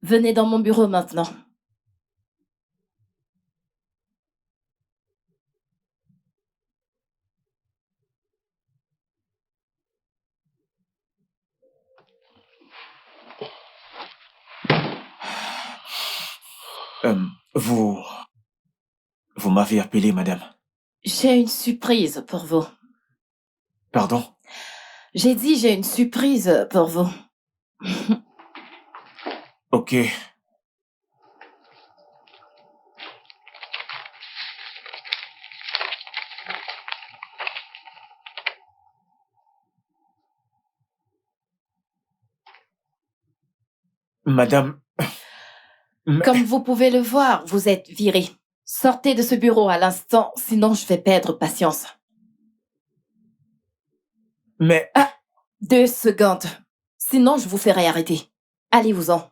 Venez dans mon bureau maintenant. Euh, vous... Vous m'avez appelé, madame. J'ai une surprise pour vous. Pardon? J'ai dit j'ai une surprise pour vous. Ok. Madame... Mais- Comme vous pouvez le voir, vous êtes viré. Sortez de ce bureau à l'instant, sinon je vais perdre patience. Mais... 2 secondes. Sinon, je vous ferai arrêter. Allez-vous-en.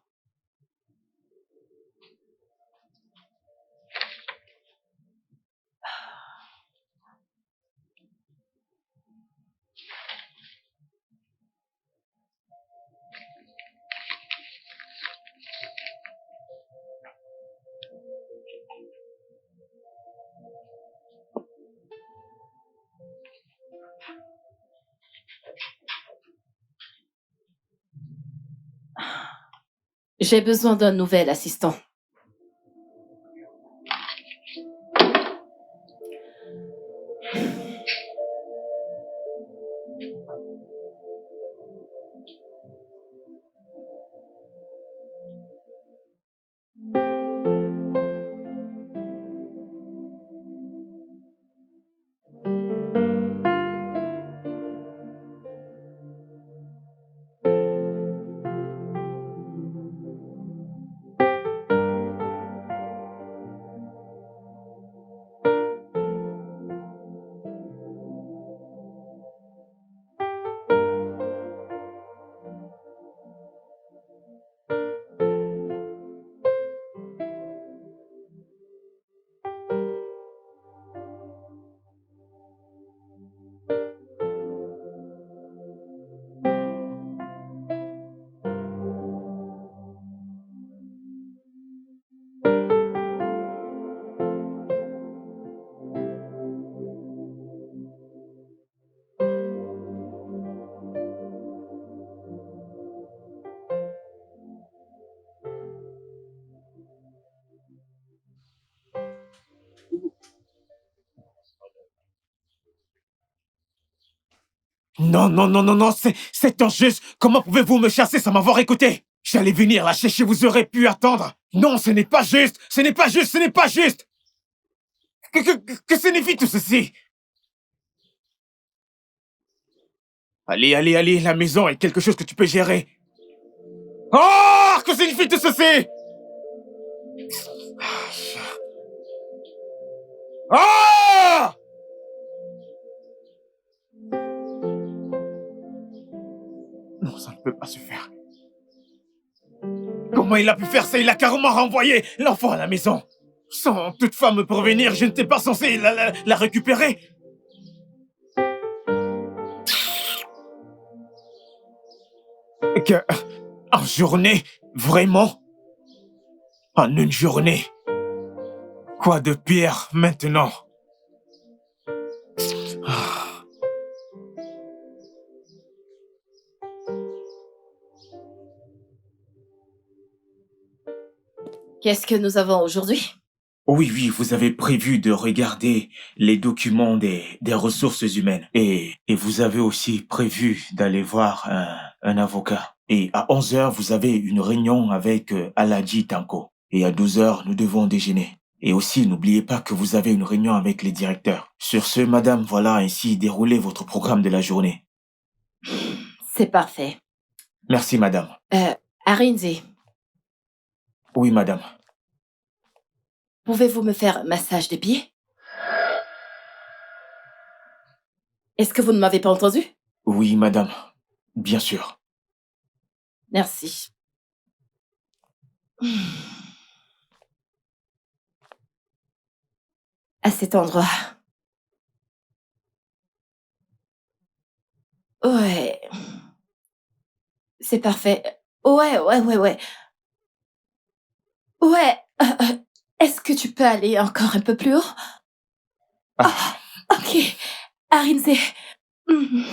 J'ai besoin d'un nouvel assistant. Non, non, non, non, non, c'est injuste. Comment pouvez-vous me chasser sans m'avoir écouté? J'allais venir la chercher, vous aurez pu attendre. Non, ce n'est pas juste. Ce n'est pas juste, ce n'est pas juste. Que signifie tout ceci? Allez, allez, allez, la maison est quelque chose que tu peux gérer. Oh, que signifie tout ceci? Ah! Non, ça ne peut pas se faire. Comment il a pu faire ça? Il a carrément renvoyé l'enfant à la maison. Sans toutefois me prévenir, je n'étais pas censé la récupérer. Que... En journée? Vraiment? En une journée? Quoi de pire maintenant? Ah. Qu'est-ce que nous avons aujourd'hui? Oui, oui, vous avez prévu de regarder les documents des ressources humaines. Et vous avez aussi prévu d'aller voir un avocat. Et à 11 heures, vous avez une réunion avec Aladji Tanko. Et à 12 heures, nous devons déjeuner. Et aussi, n'oubliez pas que vous avez une réunion avec les directeurs. Sur ce, madame, voilà ainsi déroulé votre programme de la journée. C'est parfait. Merci, madame. Arinze, Oui, madame. pouvez-vous me faire un massage des pieds? Est-ce que vous ne m'avez pas entendu? Oui, madame. Bien sûr. Merci. À cet endroit. Ouais. C'est parfait. Ouais, ouais, ouais, ouais. Ouais, est-ce que tu peux aller encore un peu plus haut? Ah, Ok, Arinze. Mhm.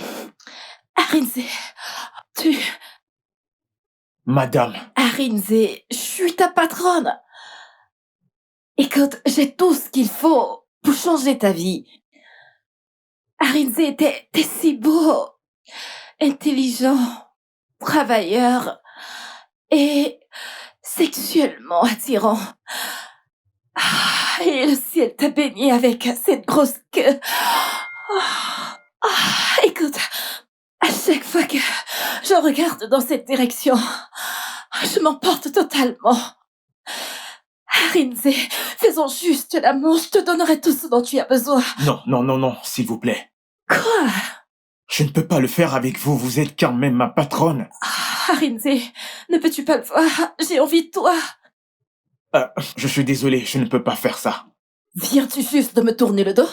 Arinze, tu... madame, Arinze, je suis ta patronne. Écoute, j'ai tout ce qu'il faut pour changer ta vie. Arinze, t'es si beau, intelligent, travailleur et sexuellement attirant. Et le ciel t'a baigné avec cette grosse queue. Écoute, à chaque fois que je regarde dans cette direction, je m'emporte totalement. Arinze, faisons juste l'amour, je te donnerai tout ce dont tu as besoin. non, s'il vous plaît. Quoi? Je ne peux pas le faire avec vous, vous êtes quand même ma patronne. Arinze, ne peux-tu pas le voir? J'ai envie de toi. Je suis désolé, je ne peux pas faire ça. Viens-tu juste de me tourner le dos?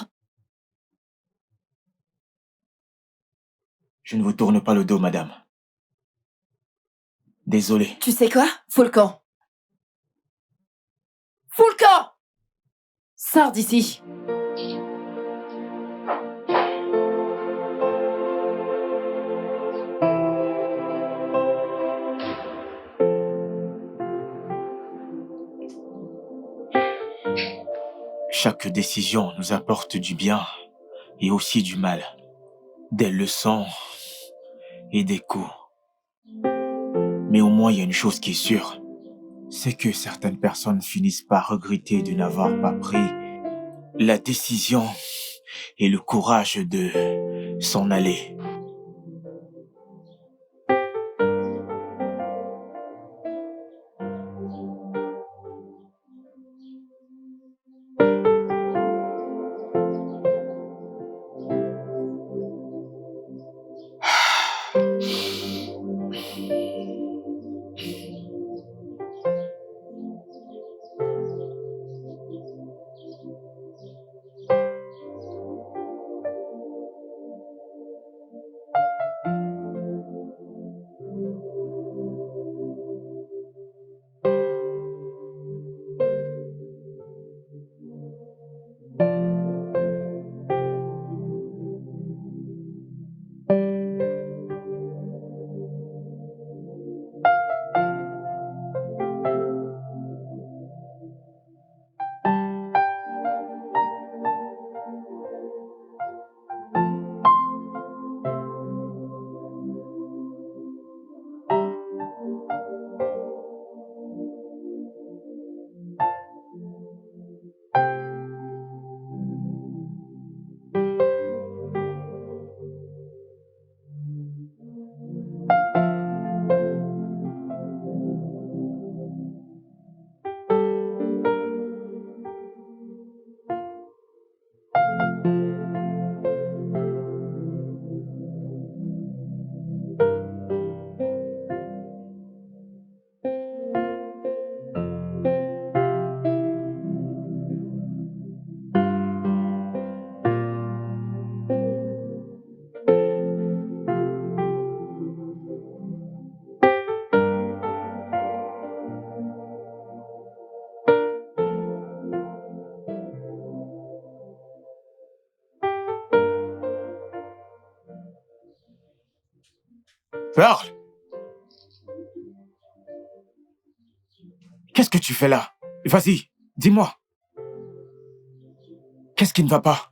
Je ne vous tourne pas le dos, madame. Désolé. Tu sais quoi? Fous le camp. Fous le camp! Sors d'ici. Chaque décision nous apporte du bien et aussi du mal. Des leçons et des coups. Mais au moins, il y a une chose qui est sûre. C'est que certaines personnes finissent par regretter de n'avoir pas pris la décision et le courage de s'en aller. Pearl! Qu'est-ce que tu fais là? Vas-y, dis-moi. Qu'est-ce qui ne va pas?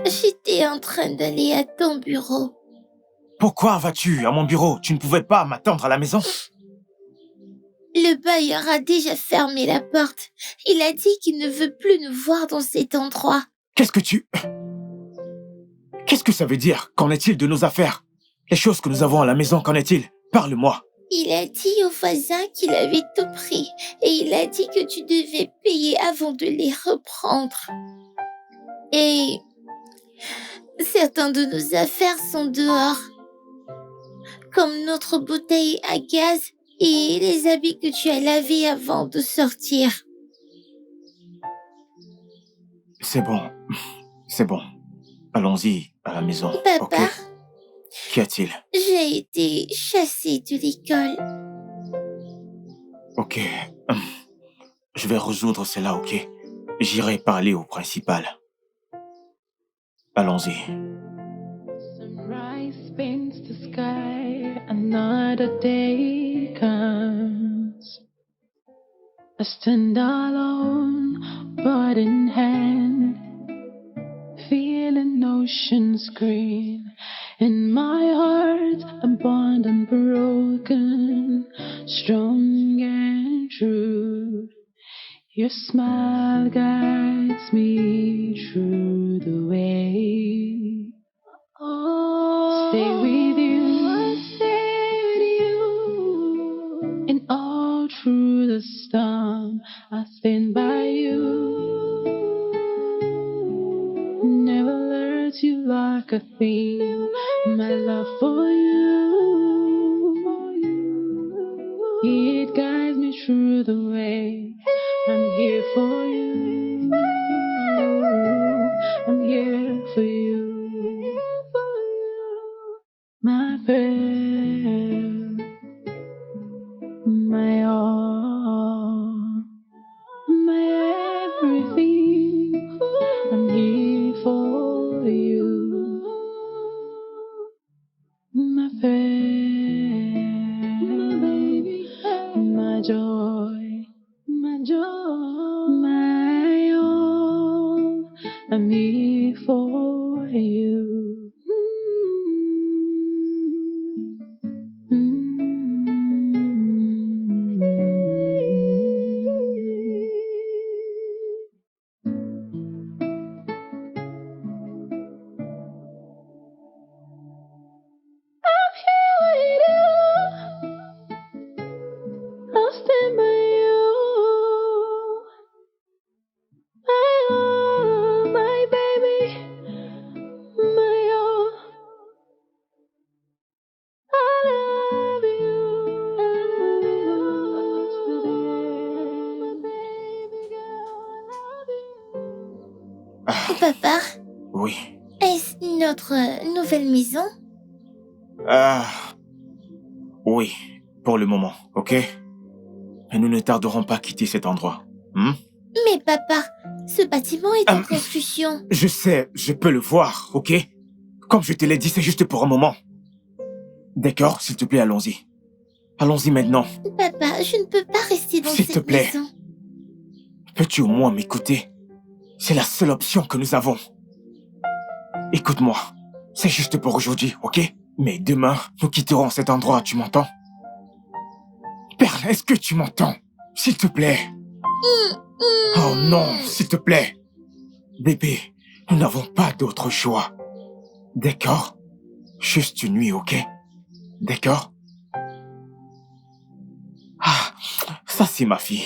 J'étais en train d'aller à ton bureau. Pourquoi vas-tu à mon bureau? Tu ne pouvais pas m'attendre à la maison? Le bailleur a déjà fermé la porte. Il a dit qu'il ne veut plus nous voir dans cet endroit. Qu'est-ce que ça veut dire? Qu'en est-il de nos affaires? Les choses que nous avons à la maison, qu'en est-il? Parle-moi. Il a dit au voisin qu'il avait tout pris et il a dit que tu devais payer avant de les reprendre. Et certains de nos affaires sont dehors, comme notre bouteille à gaz et les habits que tu as lavés avant de sortir. C'est bon. Allons-y à la maison. Papa, Ok. Qu'y a-t-il? j'ai été chassée de l'école. Ok. Je vais résoudre cela, ok? J'irai parler au principal. Allons-y. Sunrise paints the sky, another day comes. I stand alone, bird in hand, feeling ocean's green. In my heart, a bond unbroken, strong and true. Your smile guides me through the way. Oh, stay with you, and all through the storm, I stand by you. Never let you like a thing. My love for you, it guides me through the way. I'm here for you. I'm here for you. My prayer, my all, my everything. I'm here for you. My prayer, my baby, my joy, my all. I'm here for you. I'm here with you. I'll stand by you. My baby, my all. I love you. My baby girl, I love you. Ah, Papa, oui. est-ce notre nouvelle maison? Ah, oui, pour le moment, ok? Mais nous ne tarderons pas à quitter cet endroit. Mais papa, ce bâtiment est en Hum. construction. Je sais, je peux le voir, ok? Comme je te l'ai dit, c'est juste pour un moment. D'accord, s'il te plaît, allons-y. Allons-y maintenant. Papa, je ne peux pas rester dans S'il te cette plaît. maison. Peux-tu au moins m'écouter? C'est la seule option que nous avons. Écoute-moi, c'est juste pour aujourd'hui, ok? Mais demain, nous quitterons cet endroit, tu m'entends? Perle, est-ce que tu m'entends? S'il te plaît. Oh non, s'il te plaît. Bébé, nous n'avons pas d'autre choix. D'accord? Juste une nuit, ok? D'accord? Ah, ça c'est ma fille.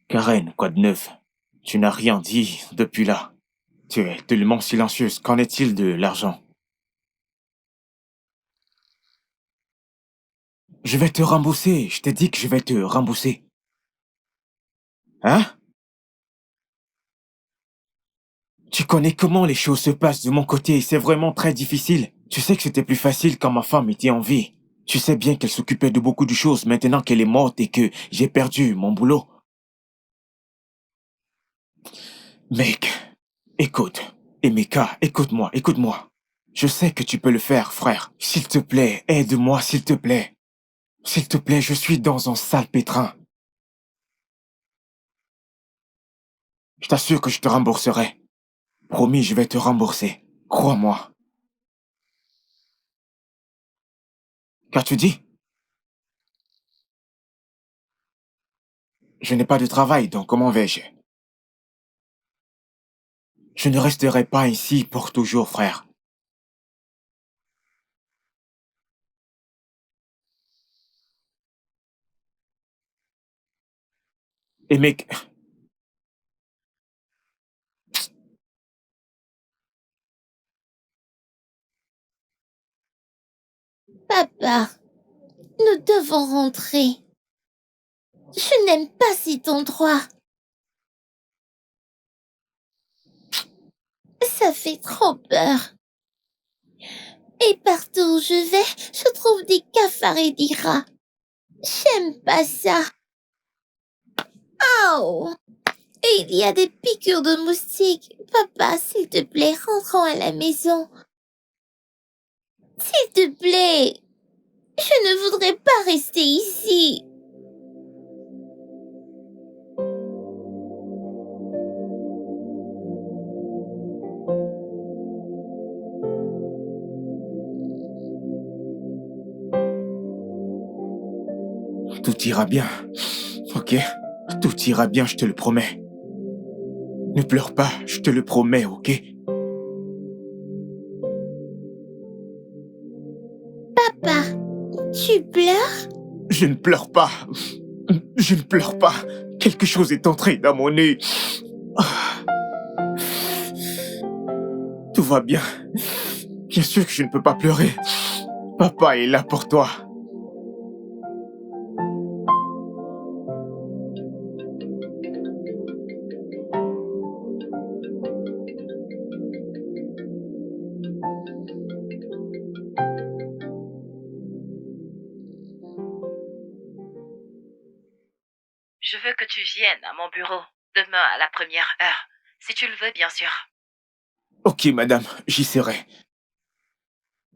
Karen, quoi de neuf? Tu n'as rien dit depuis là. Tu es tellement silencieuse. Qu'en est-il de l'argent? Je vais te rembourser. Je t'ai dit que je vais te rembourser. Hein? Tu connais comment les choses se passent de mon côté. C'est vraiment très difficile. Tu sais que c'était plus facile quand ma femme était en vie. Tu sais bien qu'elle s'occupait de beaucoup de choses maintenant qu'elle est morte et que j'ai perdu mon boulot. Mec, écoute. Emeka, écoute-moi, écoute-moi. Je sais que tu peux le faire, frère. S'il te plaît, aide-moi, s'il te plaît. S'il te plaît, je suis dans un sale pétrin. Je t'assure que je te rembourserai. Promis, je vais te rembourser. Crois-moi. Qu'as-tu dit? Je n'ai pas de travail, donc comment vais-je? Je ne resterai pas ici pour toujours, frère. Et mec, Papa, nous devons rentrer. Je n'aime pas cet endroit. Ça fait trop peur. Et partout où je vais, je trouve des cafards et des rats. J'aime pas ça. Oh! Et il y a des piqûres de moustiques. Papa, s'il te plaît, rentrons à la maison. S'il te plaît. Je ne voudrais pas rester ici. tout ira bien. Ok? Tout ira bien, je te le promets. Ne pleure pas, je te le promets, ok? Papa, tu pleures? Je ne pleure pas. Je ne pleure pas. Quelque chose est entré dans mon nez. Tout va bien. Bien sûr que je ne peux pas pleurer. Papa est là pour toi. Je veux que tu viennes à mon bureau demain à la première heure, si tu le veux, bien sûr. Ok, madame, j'y serai.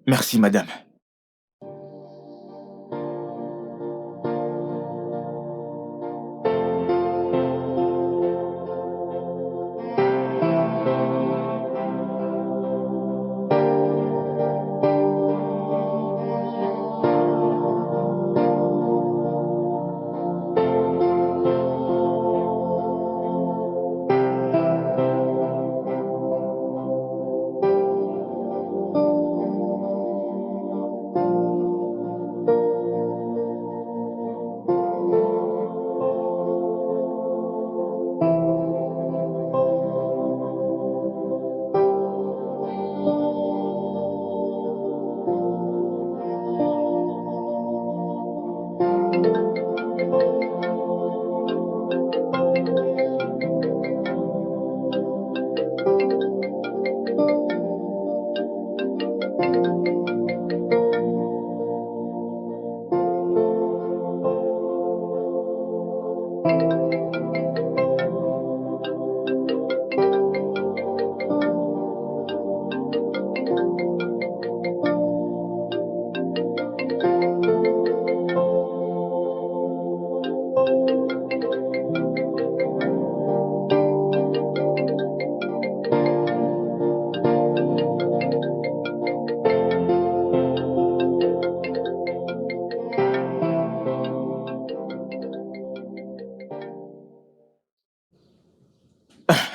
Merci, madame.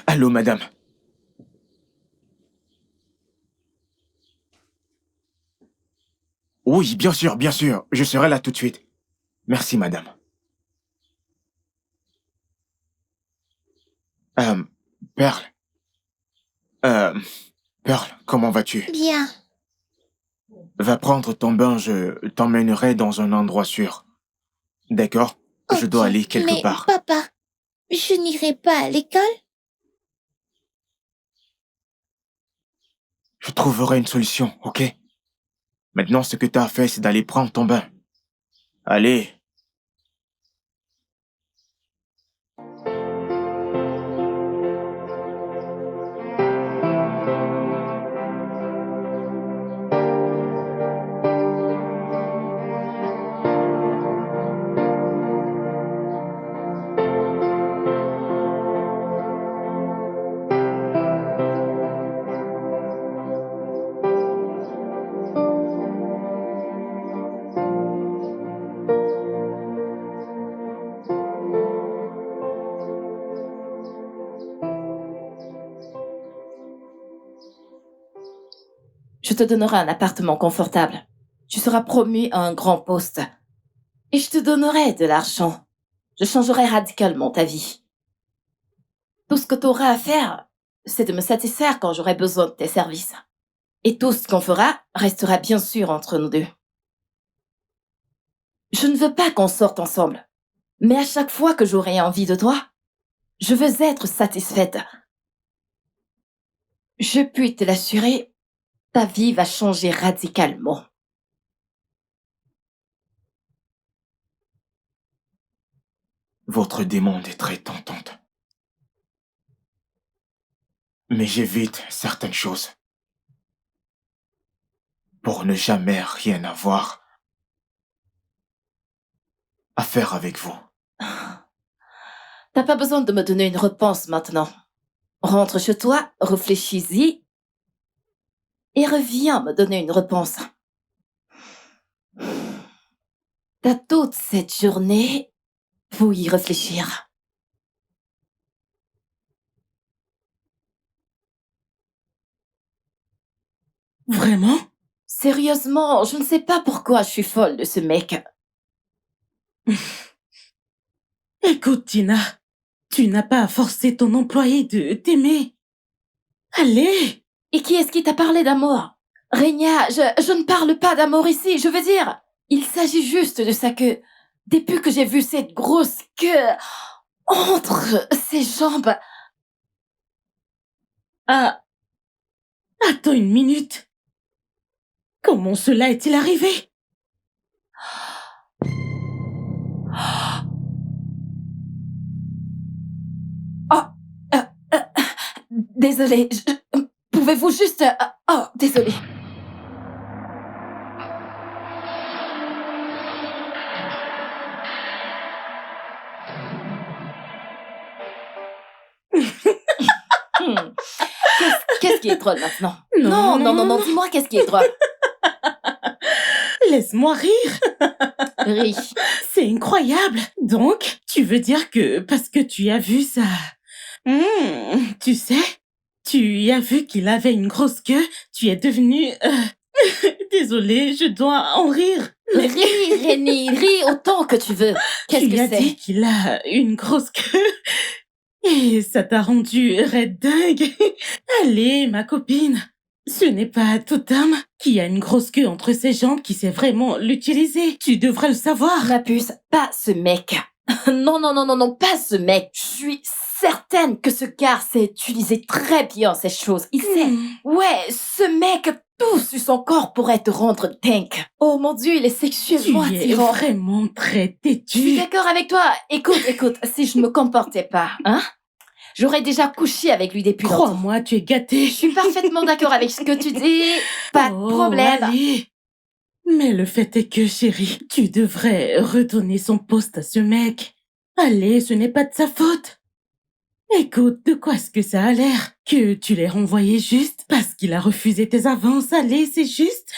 Allô, madame. Oui, bien sûr, je serai là tout de suite. Merci, madame. Euh, Perle. Euh, Perle, comment vas-tu? Bien. Va prendre ton bain, je t'emmènerai dans un endroit sûr. D'accord? Je dois Ok, aller quelque mais part. papa, je n'irai pas à l'école? Je trouverai une solution, ok? Maintenant, ce que t'as à faire, c'est d'aller prendre ton bain. Allez. Je te donnerai un appartement confortable. Tu seras promu à un grand poste. Et je te donnerai de l'argent. Je changerai radicalement ta vie. Tout ce que tu auras à faire, c'est de me satisfaire quand j'aurai besoin de tes services. Et tout ce qu'on fera restera bien sûr entre nous deux. Je ne veux pas qu'on sorte ensemble, mais à chaque fois que j'aurai envie de toi, je veux être satisfaite. Je puis te l'assurer, ta vie va changer radicalement. Votre demande est très tentante. Mais j'évite certaines choses pour ne jamais rien avoir à faire avec vous. T'as pas besoin de me donner une réponse maintenant. Rentre chez toi, réfléchis-y et reviens me donner une réponse. T'as toute cette journée pour y réfléchir. Vraiment? Sérieusement, je ne sais pas pourquoi je suis folle de ce mec. Écoute, Tina, tu n'as pas à forcer ton employé de t'aimer. Allez! Et qui est-ce qui t'a parlé d'amour? Régna, je ne parle pas d'amour ici, je veux dire, il s'agit juste de sa queue. Depuis que j'ai vu cette grosse queue entre ses jambes. Ah, attends une minute. Comment cela est-il arrivé? Oh, désolée, pouvez-vous juste... oh, désolée. Qu'est-ce qui est drôle maintenant? Non, dis-moi qu'est-ce qui est drôle. Laisse-moi rire. Ris. C'est incroyable. Donc, tu veux dire que parce que tu as vu ça... tu sais, tu as vu qu'il avait une grosse queue, tu es devenu... Désolée, je dois en rire. Ris, Rémi, ris autant que tu veux. Qu'est-ce Tu que as dit c'est? qu'il a une grosse queue et ça t'a rendu raide dingue. Allez, ma copine, ce n'est pas tout homme qui a une grosse queue entre ses jambes qui sait vraiment l'utiliser. Tu devrais le savoir. Ma puce, pas ce mec. Non, pas ce mec. Je suis certaine que ce gars sait utiliser très bien ces choses. Il sait. Ouais, ce mec a tout sur son corps pourrait te rendre dingue. Oh mon Dieu, il est sexuellement Tu es attirant. vraiment très Je suis têtu. d'accord avec toi. Écoute, si je ne me comportais pas, hein, j'aurais déjà couché avec lui depuis longtemps. Crois-moi, tu es gâté. Je suis parfaitement d'accord avec ce que tu dis. Pas de problème. Allez. Mais le fait est que, chérie, tu devrais redonner son poste à ce mec. Allez, ce n'est pas de sa faute. Écoute, de quoi est-ce que ça a l'air? Que tu l'aies renvoyé juste parce qu'il a refusé tes avances? Allez, c'est juste.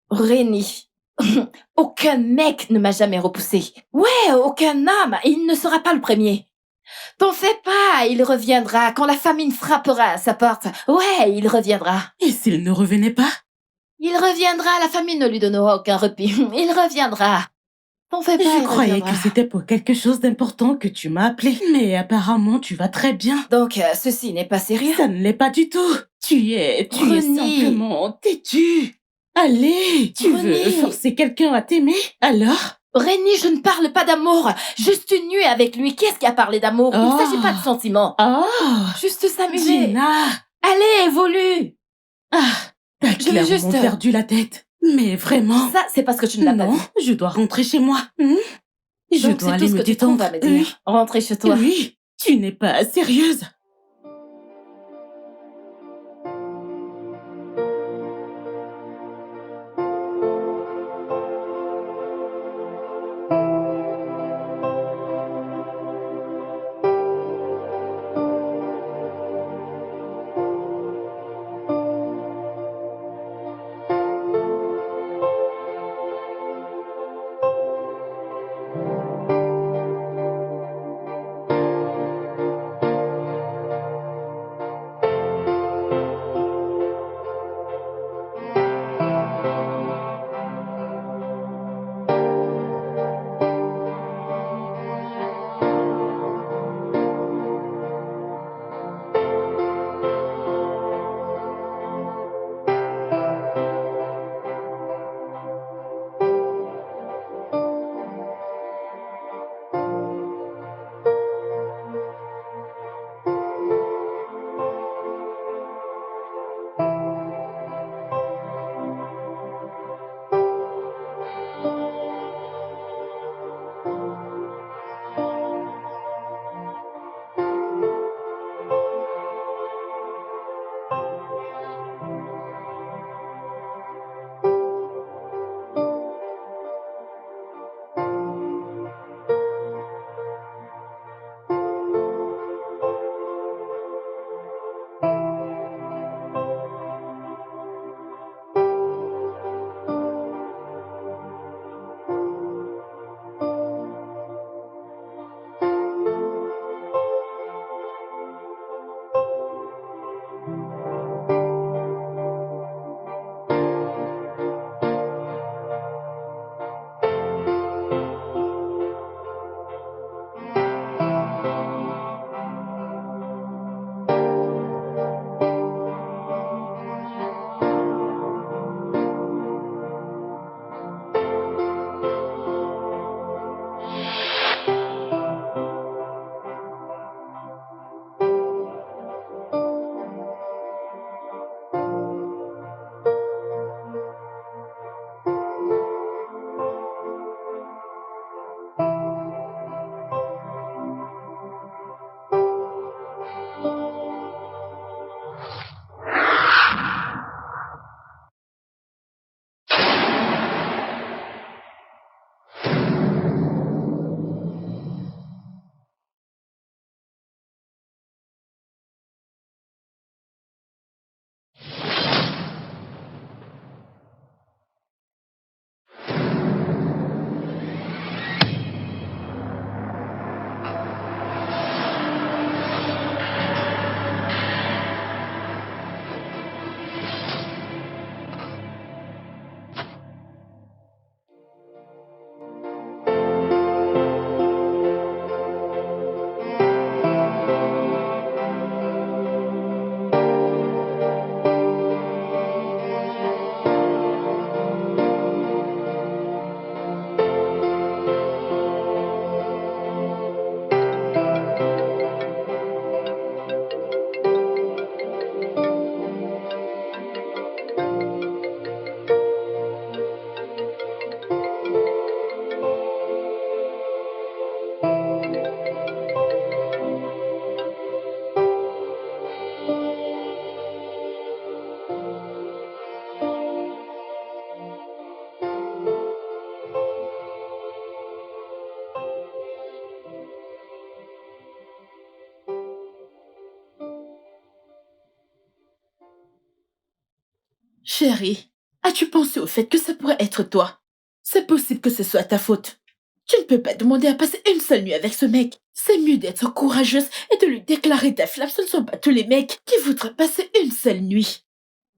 Rémi, aucun mec ne m'a jamais repoussé. Ouais, aucun homme, et il ne sera pas le premier. T'en fais pas, il reviendra quand la famine frappera à sa porte. Ouais, il reviendra. Et s'il ne revenait pas? Il reviendra, la famine ne lui donnera aucun répit. Il reviendra. T'en fais pas, Je il croyais reviendra. que c'était pour quelque chose d'important que tu m'as appelé. Mais apparemment, tu vas très bien. Donc, ceci n'est pas sérieux. Ça ne l'est pas du tout. Tu es René. simplement têtu. Allez, tu René. veux forcer quelqu'un à t'aimer? Alors? Rémi, je ne parle pas d'amour. Juste une nuit avec lui. Qui est-ce qui a parlé d'amour? Il ne Oh. s'agit pas de sentiments. Oh, Juste s'amuser. Gina. Allez, évolue. Ah, t'as Je vais clairement juste- perdu la tête. Mais vraiment. Ça, c'est parce que tu ne l'as pas Non, dit. je dois rentrer chez moi. Je Donc, dois c'est aller tout ce me que tu trouves détendre. à me dire. Rentrez chez toi. Oui, tu n'es pas sérieuse. Chérie, as-tu pensé au fait que ça pourrait être toi? C'est possible que ce soit ta faute. Tu ne peux pas demander à passer une seule nuit avec ce mec. C'est mieux d'être courageuse et de lui déclarer ta flamme. Ce ne sont pas tous les mecs qui voudraient passer une seule nuit.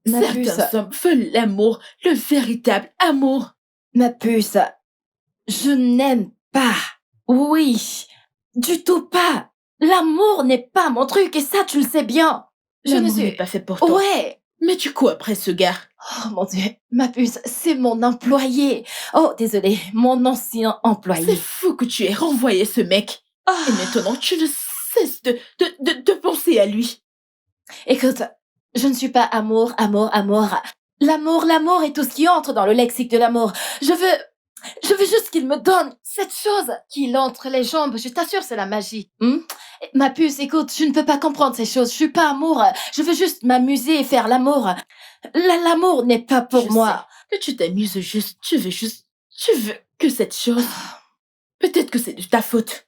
Ma puce, Certains hommes veulent l'amour, le véritable amour. ma puce, je n'aime pas. Oui, du tout pas. L'amour n'est pas mon truc et ça, tu le sais bien. Je ne L'amour n'est suis... pas fait pour toi. Ouais. Mais tu cours après ce gars. Oh mon Dieu, ma puce, c'est mon employé. Oh, désolé, mon ancien C'est employé. fou que tu aies renvoyé ce mec. Oh. Et maintenant, tu ne cesses de penser à lui. Écoute, je ne suis pas amour. L'amour est tout ce qui entre dans le lexique de l'amour. Je veux juste qu'il me donne cette chose qu'il entre les jambes. Je t'assure, c'est la magie. Ma puce, écoute, je ne peux pas comprendre ces choses. Je suis pas amour. Je veux juste m'amuser et faire l'amour. L'amour n'est pas pour Je moi. sais que tu t'amuses juste. Tu veux que cette chose. Peut-être que c'est de ta faute.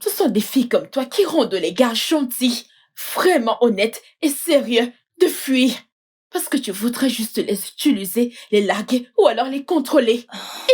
Ce sont des filles comme toi qui rendent les gars gentils, vraiment honnêtes et sérieux de fuir. Parce que tu voudrais juste les utiliser, les larguer ou alors les contrôler.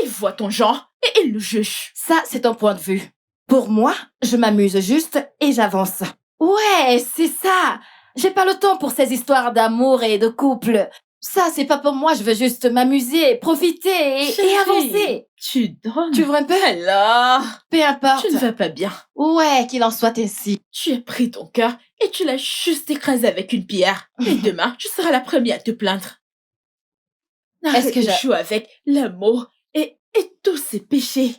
Ils voient ton genre et ils le jugent. Ça, c'est ton point de vue. Pour moi, je m'amuse juste et j'avance. Ouais, c'est ça. J'ai pas le temps pour ces histoires d'amour et de couple. Ça, c'est pas pour moi. Je veux juste m'amuser, profiter et Chérie, avancer. Tu donnes. Tu veux un peu? Alors, Peu importe. tu ne vas pas bien. Ouais, qu'il en soit ainsi. Tu as pris ton cœur et tu l'as juste écrasé avec une pierre. Et demain, tu seras la première à te plaindre. Arrête que de je- jouer avec l'amour et tous ses péchés.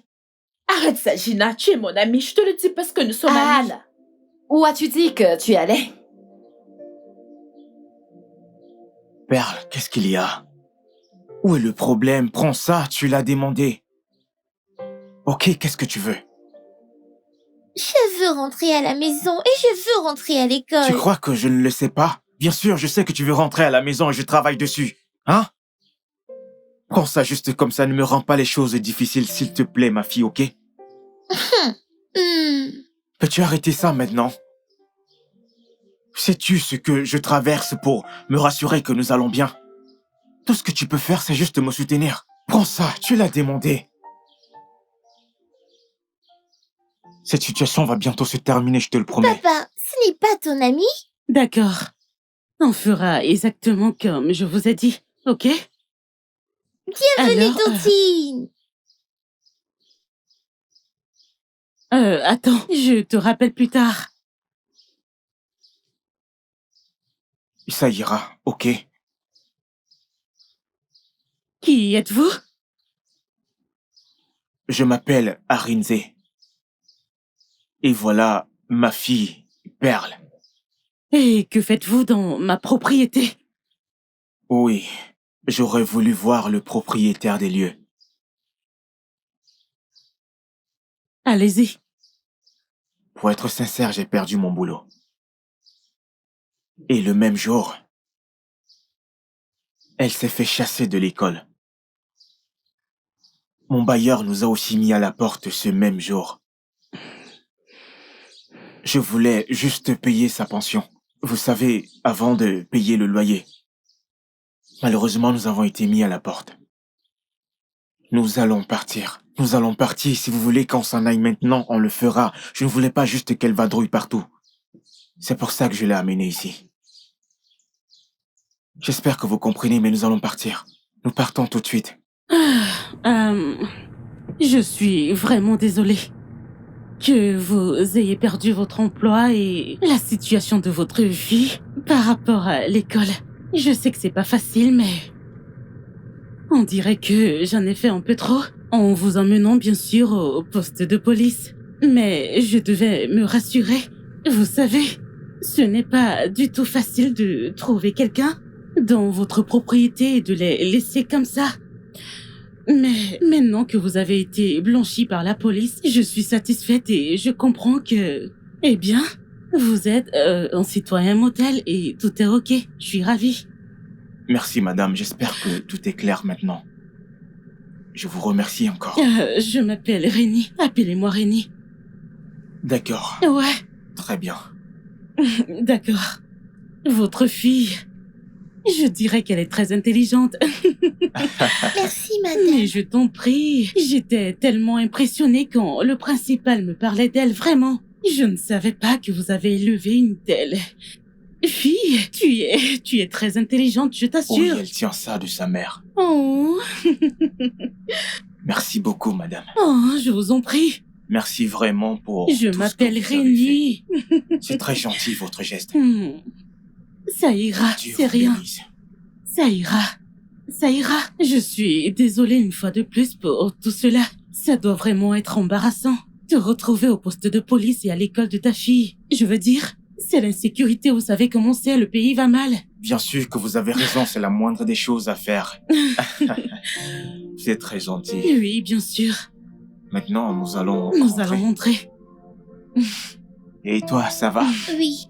Arrête ça, Gina. Tu es mon amie. Je te le dis parce que nous sommes amis. Anne, où as-tu dit que tu allais? Perle, qu'est-ce qu'il y a? Où est le problème? Prends ça, tu l'as demandé. Ok, qu'est-ce que tu veux? Je veux rentrer à la maison et je veux rentrer à Tu l'école. crois que je ne le sais pas? Bien sûr, je sais que tu veux rentrer à la maison et je travaille dessus. Hein? Prends ça juste comme ça, ne me rends pas les choses difficiles, s'il te plaît, ma fille, ok? Peux-tu arrêter ça maintenant? Sais-tu ce que je traverse pour me rassurer que nous allons bien? Tout ce que tu peux faire, c'est juste me soutenir. Prends ça, tu l'as demandé. Cette situation va bientôt se terminer, je te le promets. Papa, ce n'est pas ton ami? D'accord. On fera exactement comme je vous ai dit, ok? Bienvenue, Alors, Tontine. attends, je te rappelle plus tard. Ça ira, ok? Qui êtes-vous? Je m'appelle Arinze. Et voilà ma fille, Perle. Et que faites-vous dans ma propriété? Oui, j'aurais voulu voir le propriétaire des lieux. Allez-y. Pour être sincère, j'ai perdu mon boulot. Et le même jour, elle s'est fait chasser de l'école. Mon bailleur nous a aussi mis à la porte ce même jour. Je voulais juste payer sa pension. Vous savez, avant de payer le loyer. Malheureusement, nous avons été mis à la porte. Nous allons partir. Nous allons partir. Si vous voulez qu'on s'en aille maintenant, on le fera. Je ne voulais pas juste qu'elle vadrouille partout. C'est pour ça que je l'ai amenée ici. J'espère que vous comprenez, mais nous allons partir. Nous partons tout de suite. Je suis vraiment désolée que vous ayez perdu votre emploi et la situation de votre vie par rapport à l'école. Je sais que c'est pas facile, mais on dirait que j'en ai fait un peu trop en vous emmenant bien sûr au poste de police. Mais je devais me rassurer. Vous savez, ce n'est pas du tout facile de trouver quelqu'un dans votre propriété et de les laisser comme ça. Mais maintenant que vous avez été blanchi par la police, je suis satisfaite et je comprends que, eh bien, vous êtes un citoyen modèle et tout est ok. Je suis ravie. Merci, madame. J'espère que tout est clair maintenant. Je vous remercie encore. Je m'appelle Rénie. Appelez-moi Rénie. D'accord. Ouais, Très bien. d'accord. Votre fille Je dirais qu'elle est très intelligente. Merci, Mais madame. je t'en prie, j'étais tellement impressionnée quand le principal me parlait d'elle, vraiment. Je ne savais pas que vous avez élevé une telle fille. Tu es très intelligente, je Oui, t'assure. elle tient ça de sa mère. Oh, Merci beaucoup, madame. oh, je vous en prie. Merci vraiment pour Je tout ce que m'appelle vous avez fait. Rénie. C'est très gentil, votre geste. Ça ira, Dieu c'est vous rien. bénisse. Ça ira. Ça ira. Je suis désolée une fois de plus pour tout cela. Ça doit vraiment être embarrassant. Te retrouver au poste de police et à l'école de ta fille. Je veux dire, c'est l'insécurité, vous savez comment c'est, le pays va mal. Bien sûr que vous avez raison, c'est la moindre des choses à faire. C'est très gentil. Oui, bien sûr. Maintenant, nous allons Nous rentrer. allons rentrer. Et toi, ça va? Oui,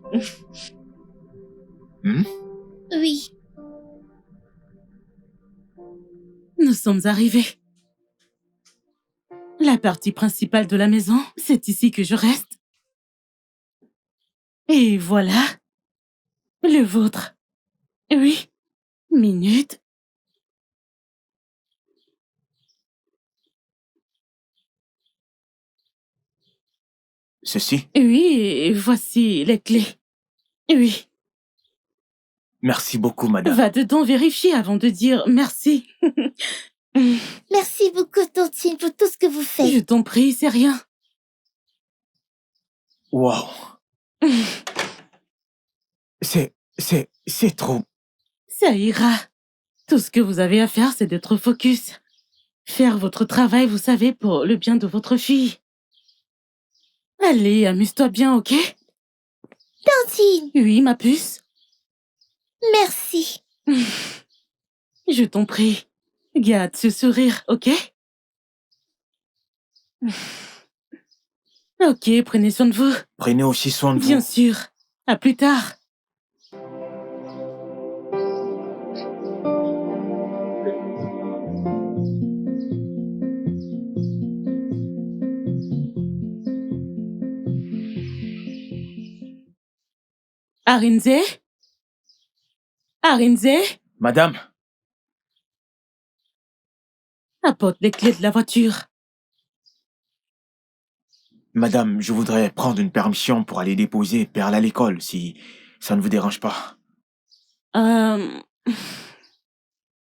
Hmm? oui. Nous sommes arrivés. La partie principale de la maison, c'est ici que je reste. Et voilà. Le vôtre. Oui. Minute. Ceci? Oui, et voici les clés. Oui. Merci beaucoup, madame. Va dedans vérifier avant de dire merci. Merci beaucoup, Tontine, pour tout ce que vous faites. Je t'en prie, c'est rien. Wow. C'est trop. Ça ira. Tout ce que vous avez à faire, c'est d'être focus. Faire votre travail, vous savez, pour le bien de votre fille. Allez, amuse-toi bien, ok? Tontine, Oui, ma puce. merci. Je t'en prie. Garde ce sourire, ok? Ok, prenez soin de vous. Prenez aussi soin de vous. Bien sûr. À plus tard. Arinze? Arinze? Madame, Apporte les clés de la voiture. madame, je voudrais prendre une permission pour aller déposer Perle à l'école, si ça ne vous dérange pas.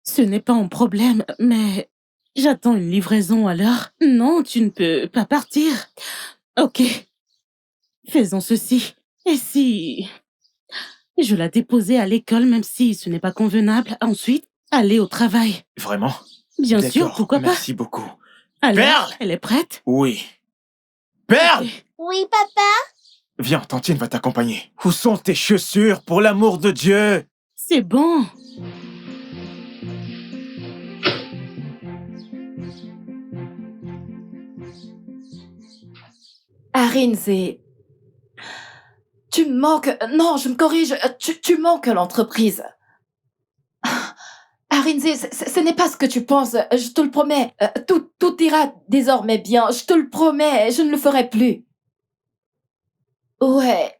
Ce n'est pas un problème, mais j'attends une livraison alors. Non, tu ne peux pas partir. Ok. Faisons ceci. Et si je la déposais à l'école, même si ce n'est pas convenable, ensuite, aller au travail. Vraiment? Bien sûr, D'accord, pourquoi pas? merci beaucoup. Alors, Perle! elle est prête? Oui. Perle! Ok. Oui, papa? Viens, Tantine va t'accompagner. Où sont tes chaussures, pour l'amour de Dieu? C'est bon. Arinze, tu manques... Non, je me corrige. Tu manques l'entreprise. Arinze, ce n'est pas ce que tu penses. Je te le promets. Tout ira désormais bien. Je te le promets. Je ne le ferai plus. Ouais.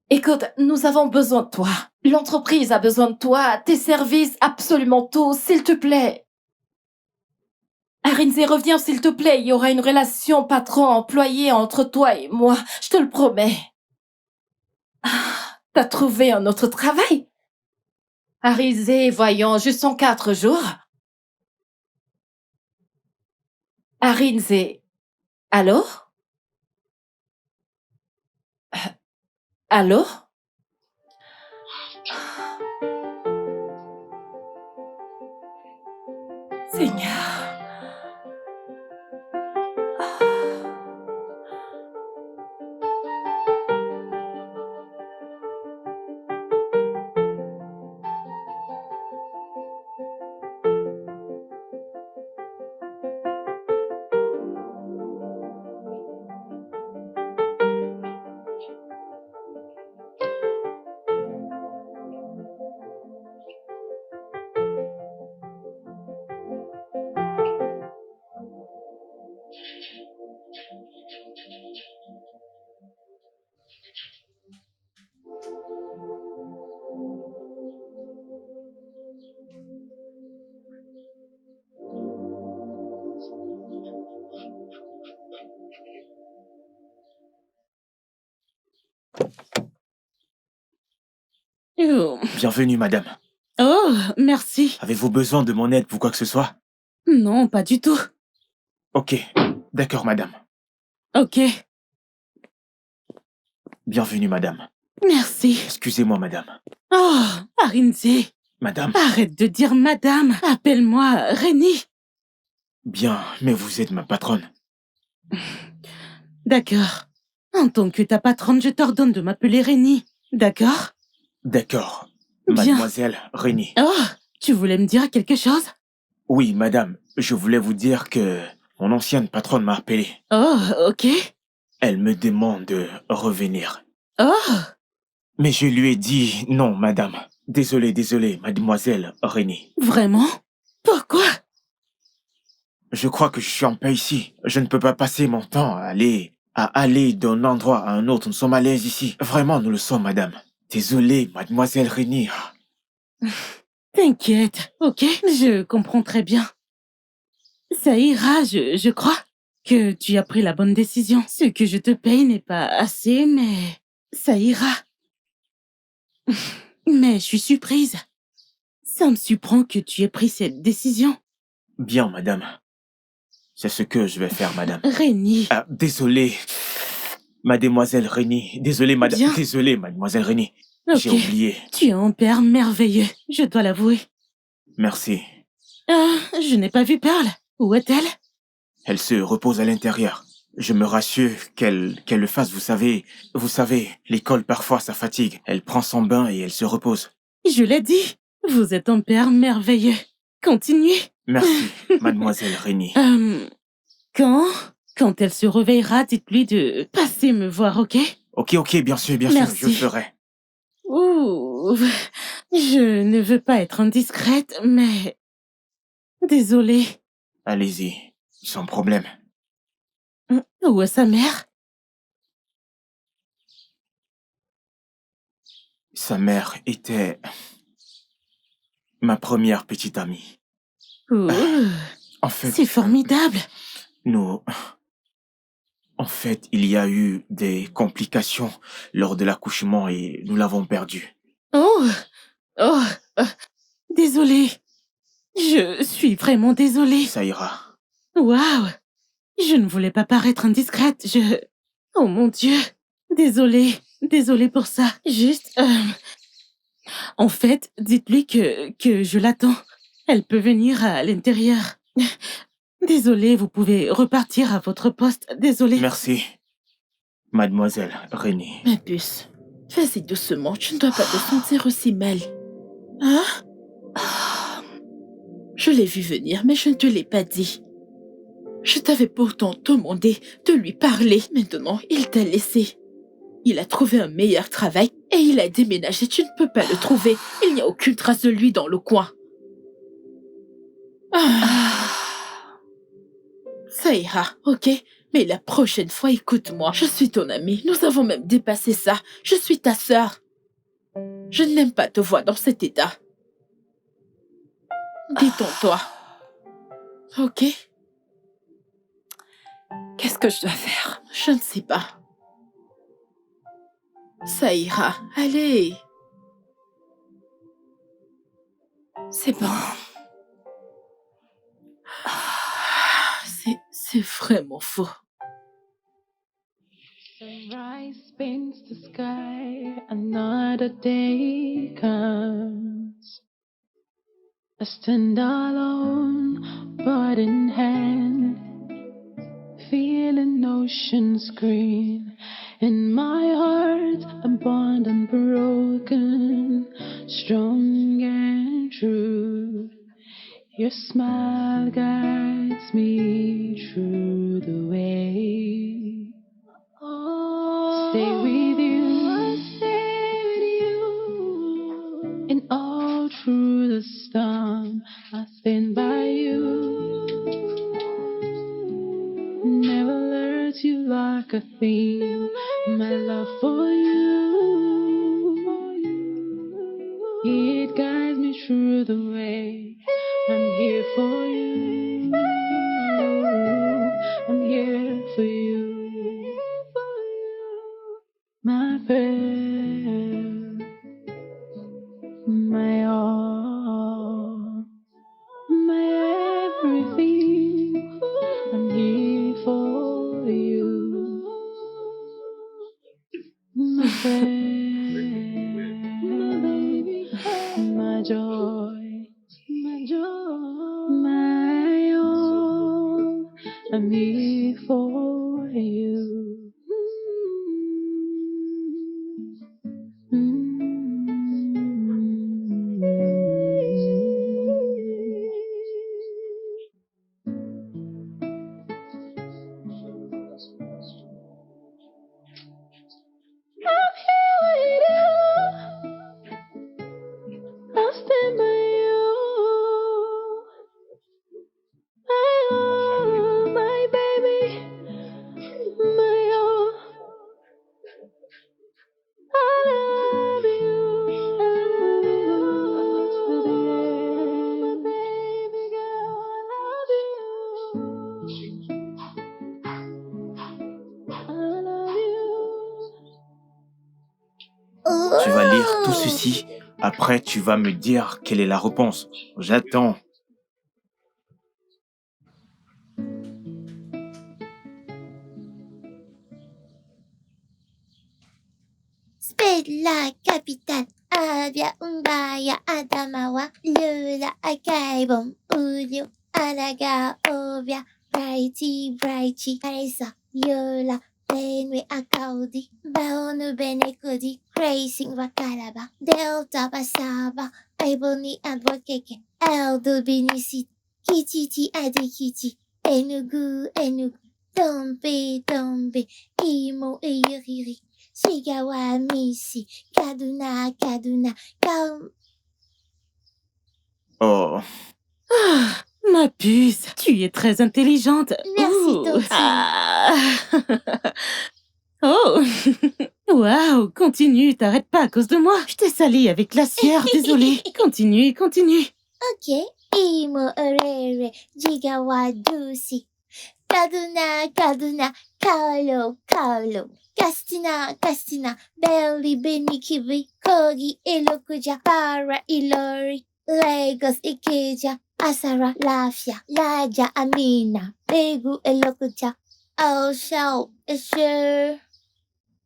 Écoute, nous avons besoin de toi. L'entreprise a besoin de toi. Tes services, absolument tout. S'il te plaît. Arinze, reviens s'il te plaît. Il y aura une relation patron-employé entre toi et moi. Je te le promets. T'as trouvé un autre travail? Arinze, voyons, juste en 4 jours. Arinze, allô? Allô? Seigneur. Bienvenue, madame. Oh, merci. Avez-vous besoin de mon aide pour quoi que ce soit? Non, pas du tout. Ok, d'accord, madame. Ok, Bienvenue, madame. merci. Excusez-moi, madame. Oh, Arinze, Madame. arrête de dire madame. Appelle-moi Rénie. Bien, mais vous êtes ma patronne. D'accord. En tant que ta patronne, je t'ordonne de m'appeler Rénie. D'accord? D'accord. Bien. Mademoiselle Rénie. Oh, tu voulais me dire quelque chose? Oui, madame, je voulais vous dire que mon ancienne patronne m'a appelé. Oh, ok. Elle me demande de revenir. Oh, Mais je lui ai dit non, madame. Désolé, mademoiselle Rénie. vraiment? Pourquoi? Je crois que je suis en paix ici. Je ne peux pas passer mon temps à aller d'un endroit à un autre. Nous sommes à l'aise ici. Vraiment, nous le sommes, madame. Désolé, mademoiselle Rénie. T'inquiète, ok? Je comprends très bien. Ça ira, je crois que tu as pris la bonne décision. Ce que je te paye n'est pas assez, mais ça ira. Mais je suis surprise. Ça me surprend que tu aies pris cette décision. Bien, madame. C'est ce que je vais faire, madame. Rénie, Ah, désolé, mademoiselle Rénie. Désolé, madame. Bien. Désolé, mademoiselle Rénie. ok. J'ai oublié. Tu es un père merveilleux, je dois l'avouer. Merci. Je n'ai pas vu Pearl. Où est-elle? Elle se repose à l'intérieur. Je me rassure qu'elle le fasse, vous savez, l'école parfois ça fatigue. Elle prend son bain et elle se repose. Je l'ai dit, vous êtes un père merveilleux. Continuez. Merci, mademoiselle Rénie. Quand elle se réveillera, dites-lui de passer me voir, ok? Ok, bien sûr, Merci. je le ferai. Ouh, je ne veux pas être indiscrète, mais... Désolée. Allez-y, sans problème. Où est sa mère? Sa mère était ma première petite amie. Ouh, En fait, c'est formidable. En fait, il y a eu des complications lors de l'accouchement et nous l'avons perdue. Oh, oh, désolée. Je suis vraiment désolée. Ça ira. Waouh, je ne voulais pas paraître indiscrète. Oh mon Dieu. Désolée pour ça. Juste, en fait, dites-lui que je l'attends. Elle peut venir à l'intérieur. Désolée, vous pouvez repartir à votre poste. Désolée. Merci, mademoiselle Rénie. Ma puce, vas-y doucement, tu ne dois pas te sentir aussi mal. Hein? Je l'ai vu venir, mais je ne te l'ai pas dit. Je t'avais pourtant demandé de lui parler. Maintenant, il t'a laissé. Il a trouvé un meilleur travail et il a déménagé. Tu ne peux pas le trouver. Il n'y a aucune trace de lui dans le coin. Ça ira, ok? Mais la prochaine fois, écoute-moi. Je suis ton amie. Nous avons même dépassé ça. Je suis ta sœur. Je n'aime pas te voir dans cet état. Détends-toi. Ok? Qu'est-ce que je dois faire? Je ne sais pas. Ça ira. Allez. C'est bon. C'est vraiment faux. Sunrise paints the sky, another day comes. I stand alone, bird in hand, feeling ocean's green. In my heart, a bond unbroken, strong and true. Your smile guides me through the way. Stay with you, and all through the storm, I stand by you. Never let you like a thing. My love for you, it guides me through the way. I'm here for you. I'm here for you. My prayer. my baby, my joy, my all. I'm here for you. I'm here with you. I'll stand by you. My baby, my all. I love you. My baby girl, I love you. Tu vas lire tout Oh. ceci. Après, tu vas me dire quelle est la réponse. J'attends. Spella capitale Avia Umbaya Adamawa Lula Akaibon Ulio Alaga Ovia Brighty Brighty Kaisa Yola Benwe Akaudi Baonu Benekudi Gracing Wakalaba Delta Basaba Aiboni Advocate Eldo Benisit Kititi Adikiti Enugu Enugu Dombe Dombe Imo Eiriri Shigawa Mishi, Kaduna, Kaduna, Oh, Ma puce, tu es très intelligente. Merci, Toki. Ah. Oh. Waouh, continue, t'arrêtes pas à cause de moi. Je t'ai sali avec la sueur, désolée. Continue, continue. Ok. Imo Orere, Jigawa Dusi. Kaduna, Kaduna, Kaolo, Kaolo. Castina, Castina, Belly, Beni, Kibi, Kogi, Ilokuja, Para, Ilori, Lagos, Ikeja, Asara, Lafia, Laja, Amina, Begu, Ilokuja, Oshao, Esher,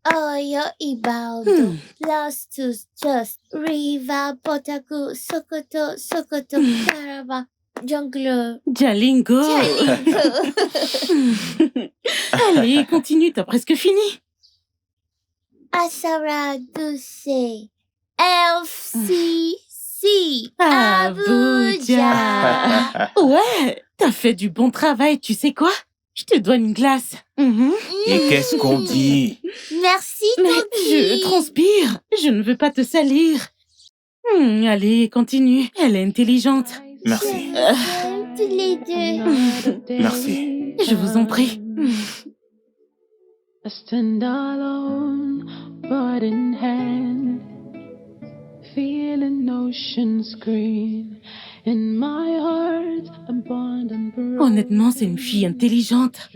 Oyo, Ibaldo, Lastus, Just, Riva, Potaku, Sokoto, Sokoto, Karaba, Jungler, Jalingo. Jalingo. Allez, continue, t'as presque fini. Asara Duse LCC Abuja. Ouais, t'as fait du bon travail, tu sais quoi? Je te dois une glace. et qu'est-ce qu'on dit? Merci, Mais Toki. je transpire, je ne veux pas te salir. Allez, continue, elle est intelligente. Merci. Je vous aime tous les deux. Merci. Je vous en prie. I stand alone, bird in hand, feeling ocean's green. In my heart, I'm bond and broken. Honnêtement, c'est une fille intelligente.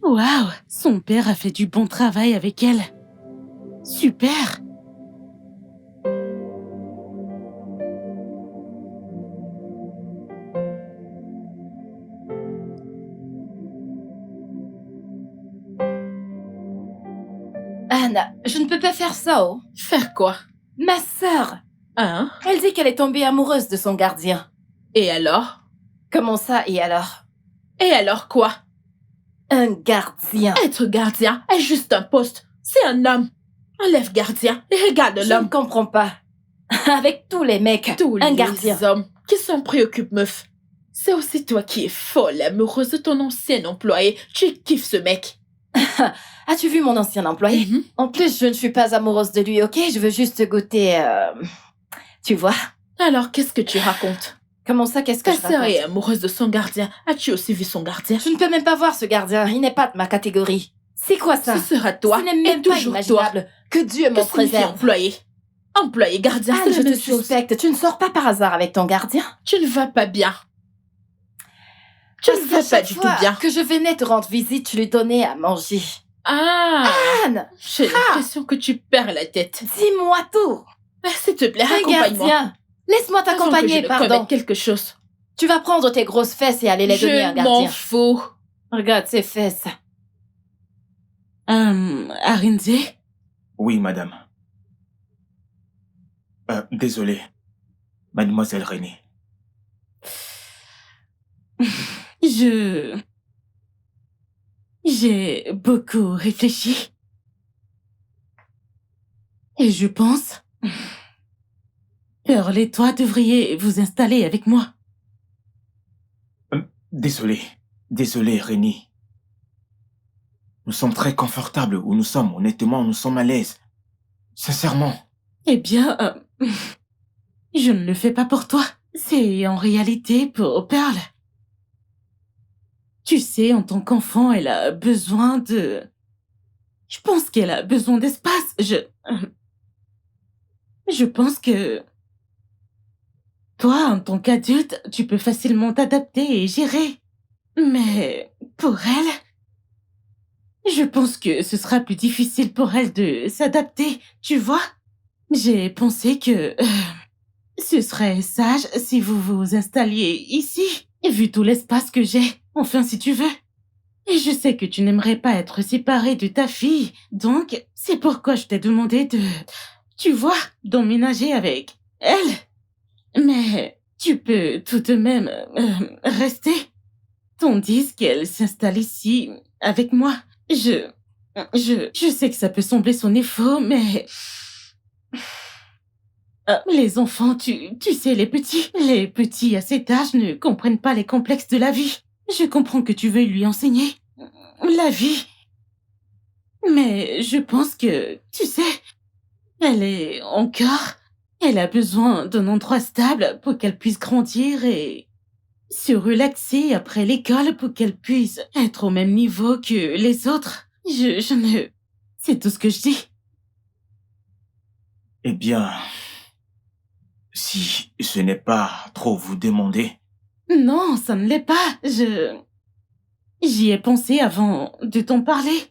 Waouh, son père a fait du bon travail avec elle. Super. Anna, je ne peux pas faire ça, oh. Faire quoi? Ma sœur, Hein? elle dit qu'elle est tombée amoureuse de son gardien. Et alors? Comment ça, et alors? Et alors quoi? Un gardien. Être gardien est juste un poste. C'est un homme. Enlève gardien et regarde Je ne l'homme. comprends pas. Avec tous les mecs, Tous un les gardien. hommes qui s'en préoccupent, meuf. C'est aussi toi qui es folle amoureuse de ton ancien employé. Tu kiffes ce mec. As-tu vu mon ancien employé? Mhm. En plus, je ne suis pas amoureuse de lui, ok? Je veux juste goûter... Tu vois? Alors, qu'est-ce que tu racontes? Comment ça, qu'est-ce que Ta je sœur raconte? est amoureuse de son gardien. As-tu aussi vu son gardien? Je ne peux même pas voir ce gardien, il n'est pas de ma catégorie. C'est quoi ça? Ce sera toi Ce n'est même et pas toujours toi. imaginable. Que Dieu Que m'en signifie préserve. employé? Employé, gardien, Anne, c'est je la te même chose. suspecte, tu ne sors pas par hasard avec ton gardien? Tu ne vas pas bien. Tu ne Parce qu'à vas pas chaque du tout fois bien. que je venais te rendre visite, tu lui donnais à manger. Ah, Anne, j'ai l'impression que tu perds la tête. dis-moi tout. Ah, s'il te plaît, Un accompagne-moi. gardien. Laisse-moi Avant que je t'accompagner, ne pardon. commette quelque chose. Tu vas prendre tes grosses fesses et aller les donner à un Je m'en gardien. fous. Regarde ses fesses. Arinze, Oui, madame. Désolé, mademoiselle Renée. J'ai beaucoup réfléchi. Et je pense, Pearl et toi devriez vous installer avec moi. Désolé, Renée. Nous sommes très confortables où nous sommes. Honnêtement, nous sommes à l'aise. Sincèrement. Eh bien, je ne le fais pas pour toi. C'est en réalité pour Pearl. Tu sais, en tant qu'enfant, elle a besoin de... Je pense qu'elle a besoin d'espace. Je pense que toi, en tant qu'adulte, tu peux facilement t'adapter et gérer. Mais pour elle, je pense que ce sera plus difficile pour elle de s'adapter, tu vois? J'ai pensé que ce serait sage si vous vous installiez ici, vu tout l'espace que j'ai, enfin si tu veux. Et je sais que tu n'aimerais pas être séparée de ta fille, donc c'est pourquoi je t'ai demandé de, tu vois, d'emménager avec elle. Mais tu peux tout de même rester, tandis qu'elle s'installe ici avec moi. Je sais que ça peut sembler sonner faux, mais les enfants, tu sais, les petits à cet âge ne comprennent pas les complexes de la vie. Je comprends que tu veux lui enseigner la vie, mais je pense que, tu sais, elle a besoin d'un endroit stable pour qu'elle puisse grandir et se relaxer après l'école pour qu'elle puisse être au même niveau que les autres. Je ne... C'est tout ce que je dis. Eh bien, si ce n'est pas trop vous demander, Non, ça ne l'est pas. J'y ai pensé avant de t'en parler.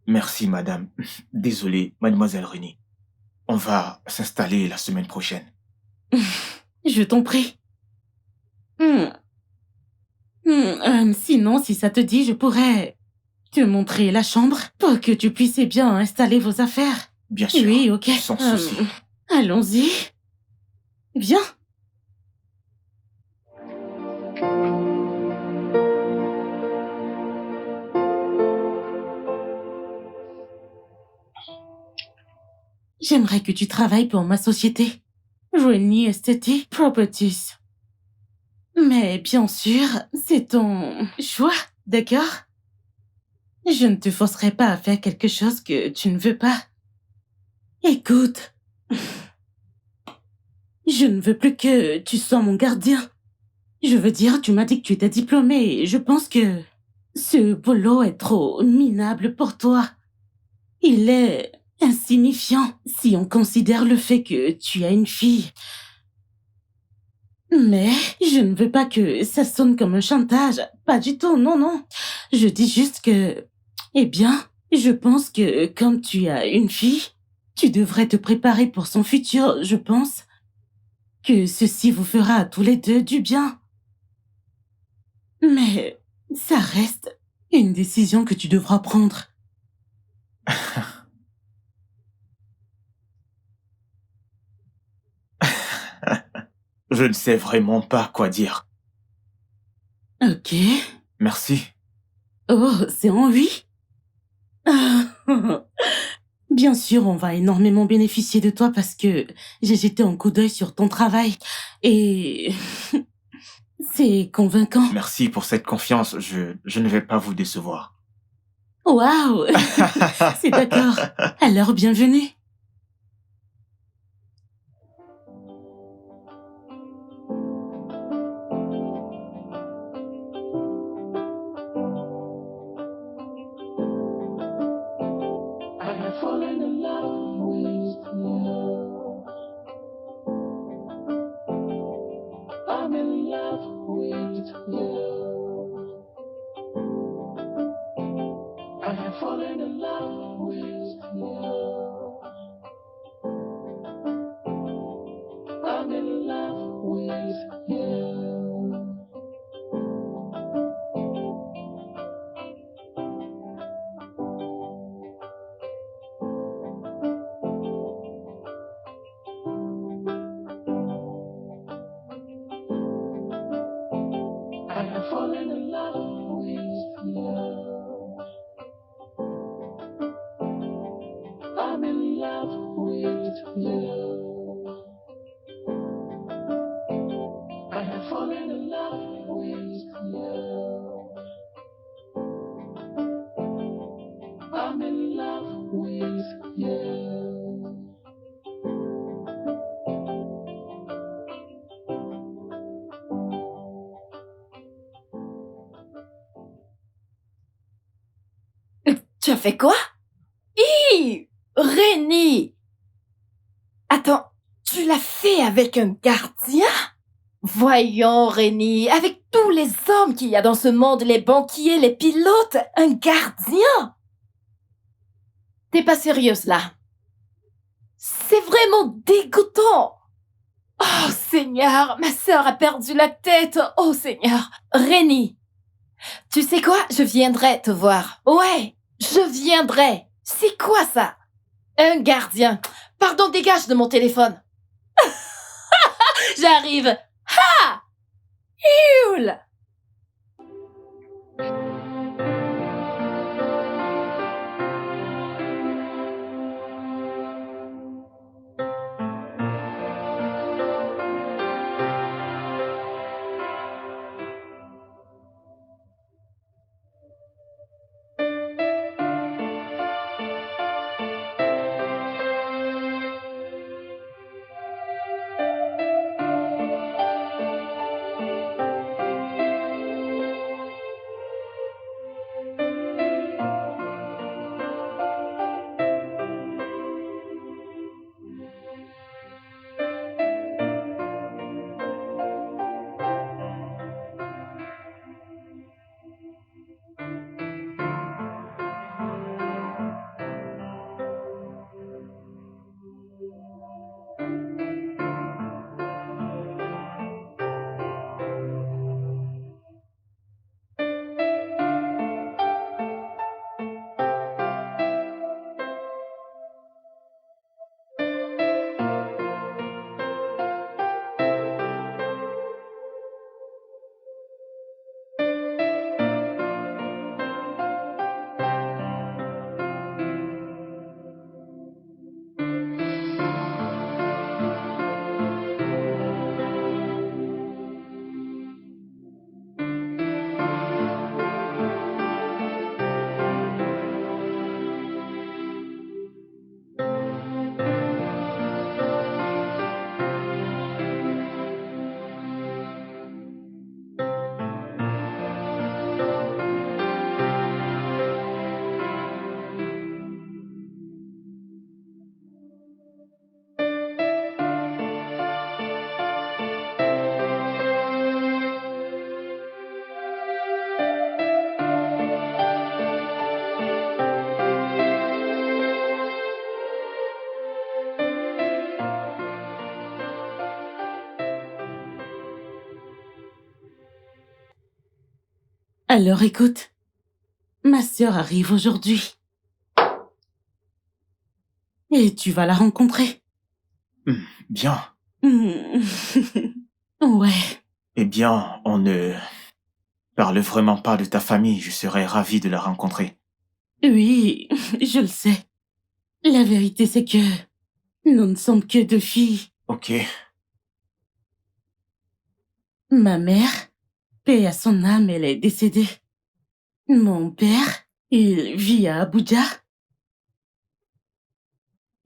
merci, madame. Désolé, mademoiselle Renée. On va s'installer la semaine prochaine. Je t'en prie. Hmm. Sinon, si ça te dit, je pourrais te montrer la chambre pour que tu puisses bien installer vos affaires. Bien sûr. Oui, ok. Sans souci. Allons-y. Viens. J'aimerais que tu travailles pour ma société, Rennie Aesthetic Properties. Mais bien sûr, c'est ton choix, d'accord? Je ne te forcerai pas à faire quelque chose que tu ne veux pas. Écoute, je ne veux plus que tu sois mon gardien. Je veux dire, tu m'as dit que tu étais diplômée et je pense que ce boulot est trop minable pour toi. Il est insignifiant si on considère le fait que tu as une fille. Mais je ne veux pas que ça sonne comme un chantage. Pas du tout, non, non. Je dis juste que, eh bien, je pense que comme tu as une fille, tu devrais te préparer pour son futur, je pense. Que ceci vous fera à tous les deux du bien. Mais ça reste une décision que tu devras prendre. Je ne sais vraiment pas quoi dire. Ok. Merci. Oh, c'est en oui. Bien sûr, on va énormément bénéficier de toi parce que j'ai jeté un coup d'œil sur ton travail et c'est convaincant. Merci pour cette confiance. Je ne vais pas vous décevoir. Waouh! C'est d'accord. Alors, bienvenue. I have fallen in love with you. I'm in love with you. I have fallen in love with you. I'm in love with you. you. I have fallen in love with you. I'm in love with you. Tu as fait quoi? Hi! Réni! Attends, tu l'as fait avec un gardien? Voyons, Réni, avec tous les hommes qu'il y a dans ce monde, les banquiers, les pilotes, un gardien? T'es pas sérieuse là? C'est vraiment dégoûtant! Oh Seigneur, ma sœur a perdu la tête! Oh Seigneur! Réni! Tu sais quoi? Je viendrai te voir. Ouais, je viendrai. C'est quoi ça? Un gardien. Pardon, dégage de mon téléphone. J'arrive. Ha! Hule! Alors écoute, ma sœur arrive aujourd'hui. Et tu vas la rencontrer. Bien. Ouais. Eh bien, on ne parle vraiment pas de ta famille. Je serais ravi de la rencontrer. Oui, je le sais. La vérité, c'est que nous ne sommes que deux filles. Ok. Ma mère, paix à son âme, elle est décédée. Mon père, il vit à Abuja.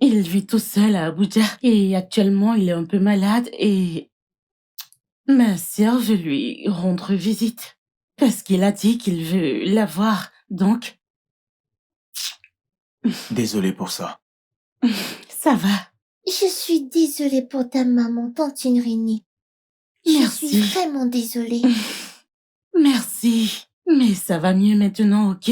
Il vit tout seul à Abuja et actuellement il est un peu malade et ma sœur veut lui rendre visite parce qu'il a dit qu'il veut la voir, donc Désolé pour ça. ça va. Je suis désolée pour ta maman, Tantine Rénie. Je Merci. suis vraiment désolée. Merci, mais ça va mieux maintenant, ok?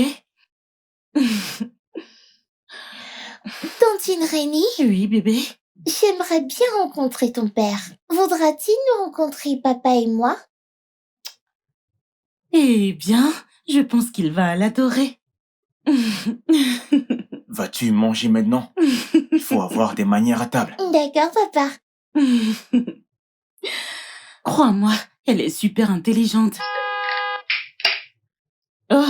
Tantine Rénie, Oui, bébé. j'aimerais bien rencontrer ton père. Voudra-t-il nous rencontrer, papa et moi? Eh bien, je pense qu'il va l'adorer. Vas-tu manger maintenant? Il faut avoir des manières à table. D'accord, papa. Crois-moi, elle est super intelligente. Oh,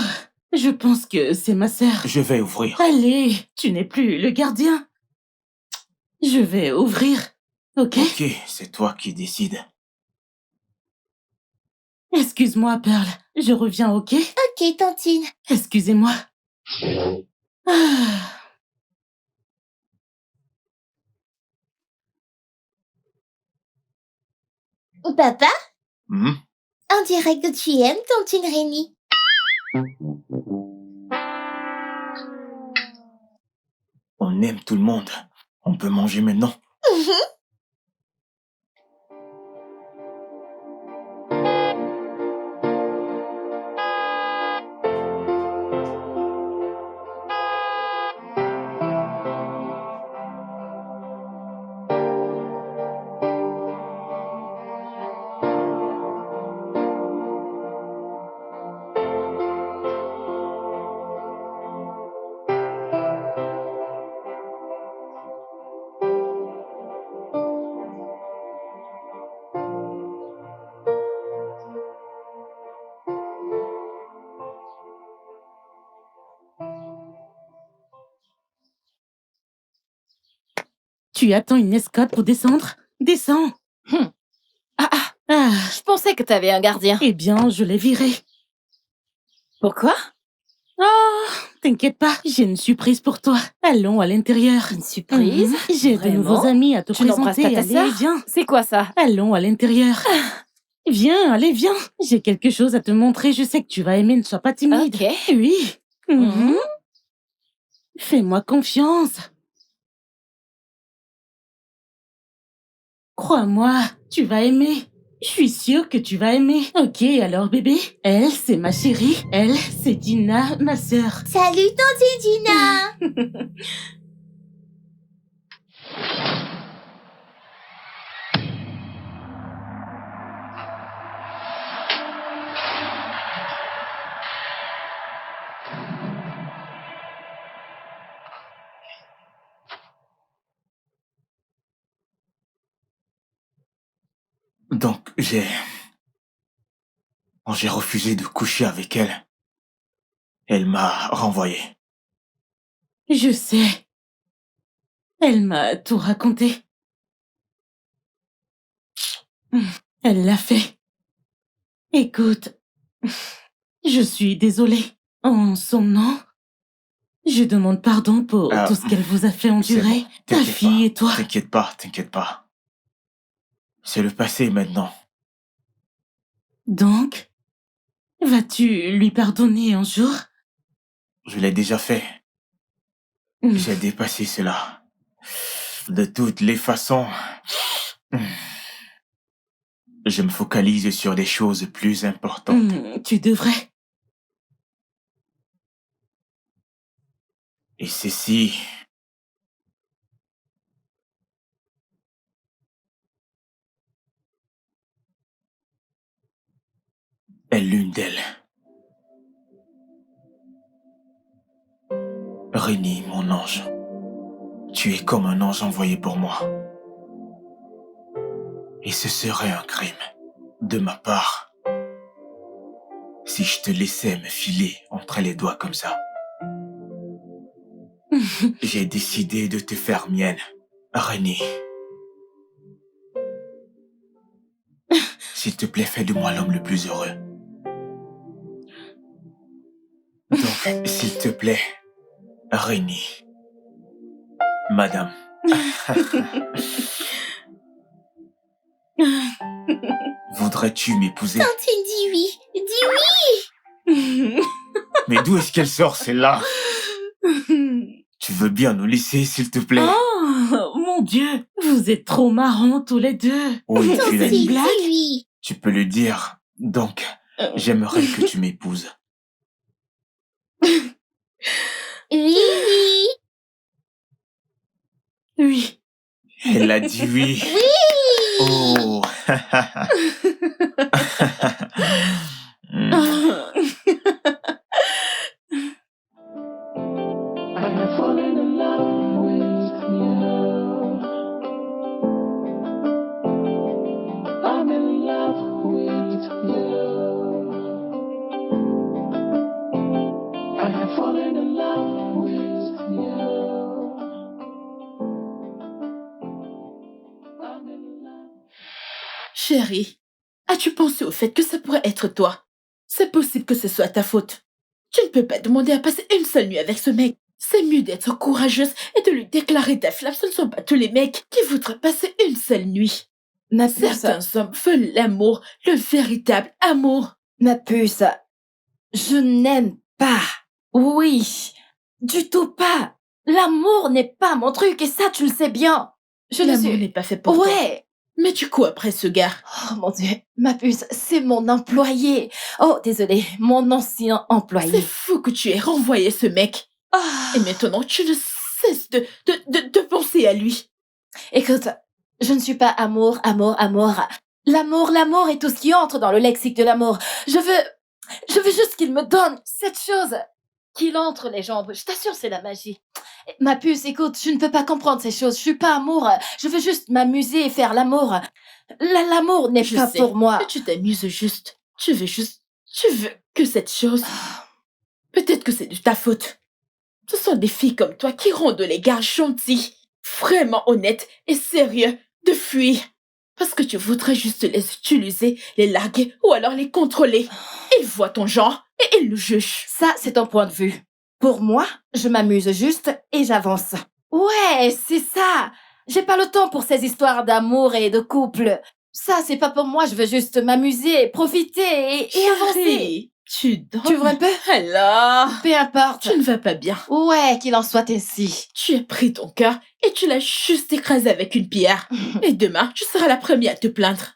je pense que c'est ma sœur. Je vais ouvrir. Allez, tu n'es plus le gardien. Je vais ouvrir. Ok? Ok, c'est toi qui décides. Excuse-moi, Pearl. Je reviens, ok? Ok, Tantine. Excusez-moi. Ah. Papa, Hmm? on dirait que tu aimes Tantine Rénie. On aime tout le monde. On peut manger maintenant. Tu attends une escorte pour descendre? Descends. Ah. Je pensais que t'avais un gardien. Eh bien, je l'ai viré. Pourquoi? Oh, t'inquiète pas, j'ai une surprise pour toi. Allons à l'intérieur. Une surprise? J'ai de Vraiment? nouveaux amis à te Tu n'embrasses présenter. pas ta Allez, sœur? viens. C'est quoi ça? Allons à l'intérieur. Viens, allez, viens. J'ai quelque chose à te montrer. Je sais que tu vas aimer. Ne sois pas timide. Ok. Oui. Mhm. Fais-moi confiance. Crois-moi, tu vas aimer. Je suis sûre que tu vas aimer. Ok, alors bébé, elle, c'est ma chérie. Elle, c'est Dina, ma sœur. Salut, Tantine Dina. Donc, quand j'ai refusé de coucher avec elle, elle m'a renvoyé. Je sais. Elle m'a tout raconté. Elle l'a fait. Écoute, je suis désolée. En son nom, je demande pardon pour Ah, tout ce qu'elle vous a fait C'est endurer. bon, Ta t'inquiète fille et toi. T'inquiète pas. C'est le passé maintenant. Donc, vas-tu lui pardonner un jour? Je l'ai déjà fait. J'ai dépassé cela. De toutes les façons, je me focalise sur des choses plus importantes. Tu devrais. Et ceci, est l'une d'elles. Rénie, mon ange, tu es comme un ange envoyé pour moi. Et ce serait un crime, de ma part, si je te laissais me filer entre les doigts comme ça. J'ai décidé de te faire mienne, Rénie. S'il te plaît, fais de moi l'homme le plus heureux. Donc, s'il te plaît, Rénie. Madame. Voudrais-tu m'épouser? Tantine dit oui. Dis oui. Mais d'où est-ce qu'elle sort, celle-là? Tu veux bien nous laisser, s'il te plaît? Oh, mon Dieu, vous êtes trop marrants tous les deux. Oui, tu l'as une dit. blague? Dis oui. Tu peux le dire. Donc, j'aimerais que tu m'épouses. Oui, oui. Oui. Elle a dit oui. Oui. Oh. Hmm. I'm falling in love with you. I'm in love with you. I'm falling in love with you. Chérie, as-tu pensé au fait que ça pourrait être toi? C'est possible que ce soit ta faute. Tu ne peux pas demander à passer une seule nuit avec ce mec. C'est mieux d'être courageuse et de lui déclarer ta flamme. Ce ne sont pas tous les mecs qui voudraient passer une seule nuit. Ma puce, Certains hommes veulent l'amour, le véritable amour. ma puce, je n'aime pas. Oui, du tout pas. L'amour n'est pas mon truc et ça, tu le sais bien. Je ne L'amour suis... n'est pas fait pour toi. Ouais. Mais du coup, après ce gars, Oh mon Dieu, ma puce, c'est mon employé. Oh, désolé, mon ancien c'est employé. fou que tu aies renvoyé ce mec. Ah. Et maintenant, tu ne cesses de penser à lui. Écoute, je ne suis pas amour. L'amour est tout ce qui entre dans le lexique de l'amour. Je veux juste qu'il me donne cette chose. Qu'il entre les jambes. Je t'assure, c'est la magie. Ma puce, écoute, je ne peux pas comprendre ces choses. Je suis pas amour. Je veux juste m'amuser et faire l'amour. L'amour n'est Je pas sais pour moi. que tu t'amuses juste. Tu veux que cette chose. Peut-être que c'est de ta faute. Ce sont des filles comme toi qui rendent les gars gentils, vraiment honnêtes et sérieux de fuir. Parce que tu voudrais juste les utiliser, les larguer ou alors les contrôler. Ils voient ton genre et ils le jugent. Ça, c'est ton point de vue. Pour moi, je m'amuse juste et j'avance. Ouais, c'est ça. J'ai pas le temps pour ces histoires d'amour et de couple. Ça, c'est pas pour moi. Je veux juste m'amuser, profiter et avancer. Chérie, tu dors. Tu vois un peu? Alors, Peu importe. tu ne vas pas bien. Ouais, qu'il en soit ainsi. Tu as pris ton cœur et tu l'as juste écrasé avec une pierre. Et demain, tu seras la première à te plaindre.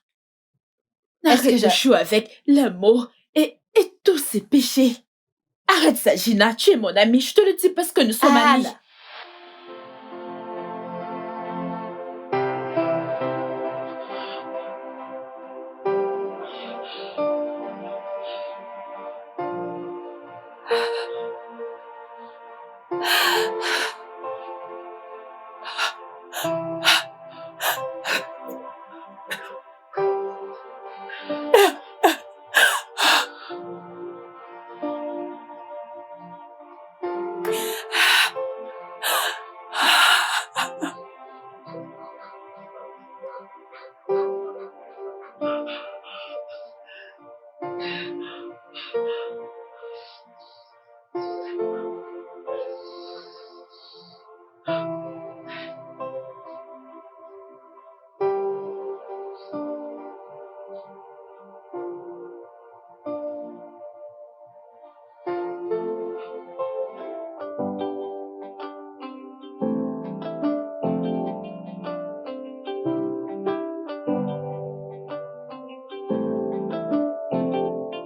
Est-ce que Arrête de je- jouer avec l'amour et tous ses péchés. Arrête ça, Gina. Tu es mon amie. Je te le dis parce que nous sommes amis. Anne.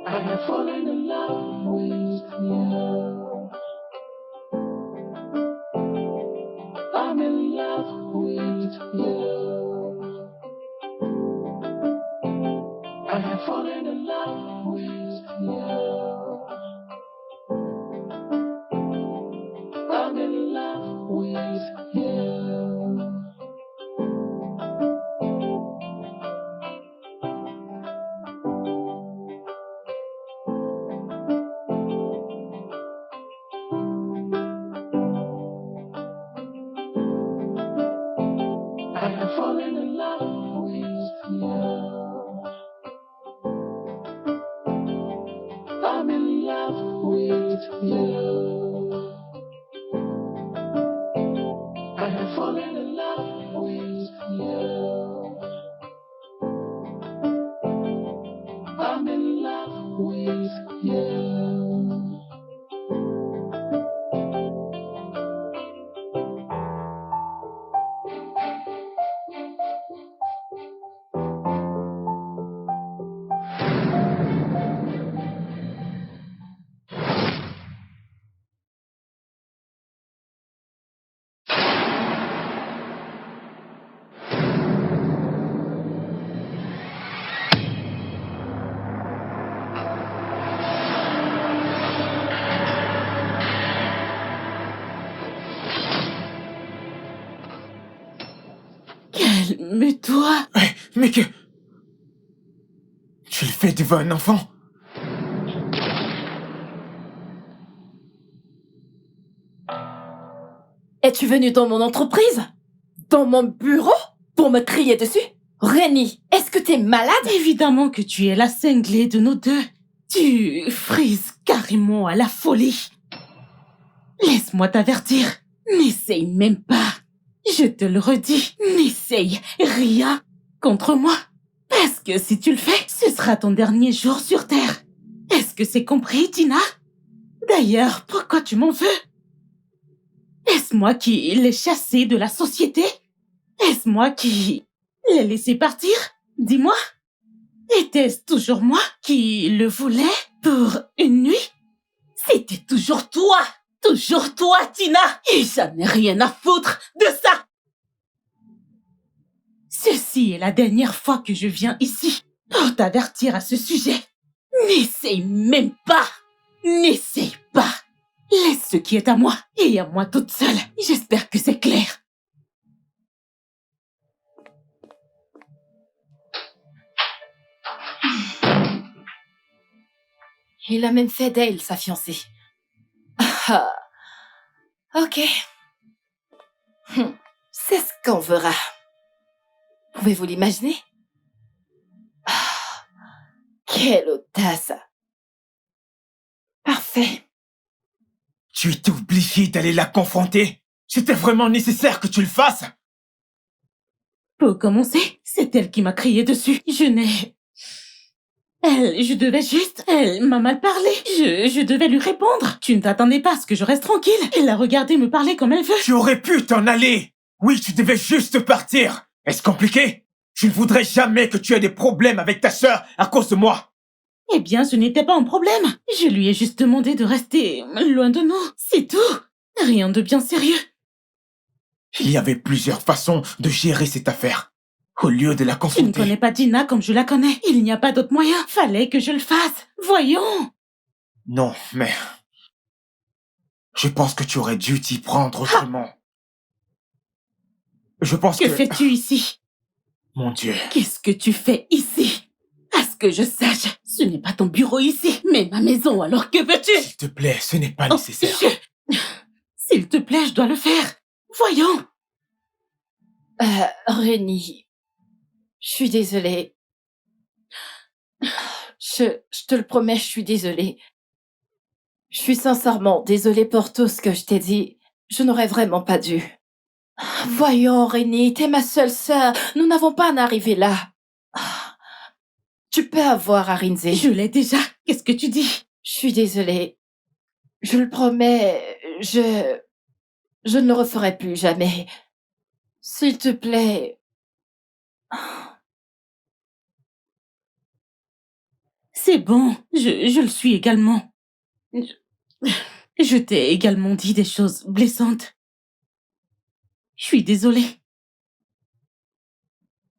I have fallen in love with you. I'm in love with you. I have fallen in love with you. I'm in love with you. I have fallen in love with you. I'm in love with you. I have fallen in love with you. I'm in love with you. Calme-toi. Mais que... Tu le fais devant un enfant? Es-tu venu dans mon entreprise? Dans mon bureau? Pour me crier dessus? Rennie, est-ce que t'es malade? Évidemment que tu es la cinglée de nos deux. Tu frises carrément à la folie. Laisse-moi t'avertir. N'essaye même pas. Je te le redis, n'essaye rien contre moi. Parce que si tu le fais, ce sera ton dernier jour sur Terre. Est-ce que c'est compris, Tina? D'ailleurs, pourquoi tu m'en veux? Est-ce moi qui l'ai chassé de la société? Est-ce moi qui l'ai laissé partir? Dis-moi. Était-ce toujours moi qui le voulais pour une nuit? C'était toujours toi, Tina, et j'en ai rien à foutre de ça. Ceci est la dernière fois que je viens ici pour t'avertir à ce sujet. N'essaye même pas. N'essaye pas. Laisse ce qui est à moi et à moi toute seule. J'espère que c'est clair. Il a même fait d'elle sa fiancée. Ah, ok. C'est ce qu'on verra. Pouvez-vous l'imaginer? Ah, quelle audace! Parfait. Tu étais obligé d'aller la confronter. C'était vraiment nécessaire que tu le fasses. Pour commencer, c'est elle qui m'a crié dessus. Elle m'a mal parlé. Je devais lui répondre. Tu ne t'attendais pas à ce que je reste tranquille. Elle a regardé me parler comme elle veut. Tu aurais pu t'en aller. Oui, tu devais juste partir. Est-ce compliqué? Je ne voudrais jamais que tu aies des problèmes avec ta sœur à cause de moi. Eh bien, ce n'était pas un problème. Je lui ai juste demandé de rester loin de nous. C'est tout. Rien de bien sérieux. Il y avait plusieurs façons de gérer cette affaire. Au lieu de la Tu ne confronter. connais pas Dina comme je la connais. Il n'y a pas d'autre moyen. Fallait que je le fasse. Voyons. Non, mais... Je pense que tu aurais dû t'y prendre autrement. Je pense Que que... fais-tu ici? Mon Dieu. Qu'est-ce que tu fais ici? À ce que je sache, ce n'est pas ton bureau ici, mais ma maison, alors que veux-tu? S'il te plaît, ce n'est pas Oh, nécessaire. S'il te plaît, je dois le faire. Voyons. Rennie, je suis désolée. Je te le promets, je suis désolée. Je suis sincèrement désolée pour tout ce que je t'ai dit. Je n'aurais vraiment pas dû. Voyons, Rennie, t'es ma seule sœur. Nous n'avons pas à en arriver là. Tu peux avoir Arinze. Je l'ai déjà. Qu'est-ce que tu dis? Je suis désolée. Je le promets, je ne le referai plus jamais. S'il te plaît. C'est bon, je le suis également. Je t'ai également dit des choses blessantes. Je suis désolée.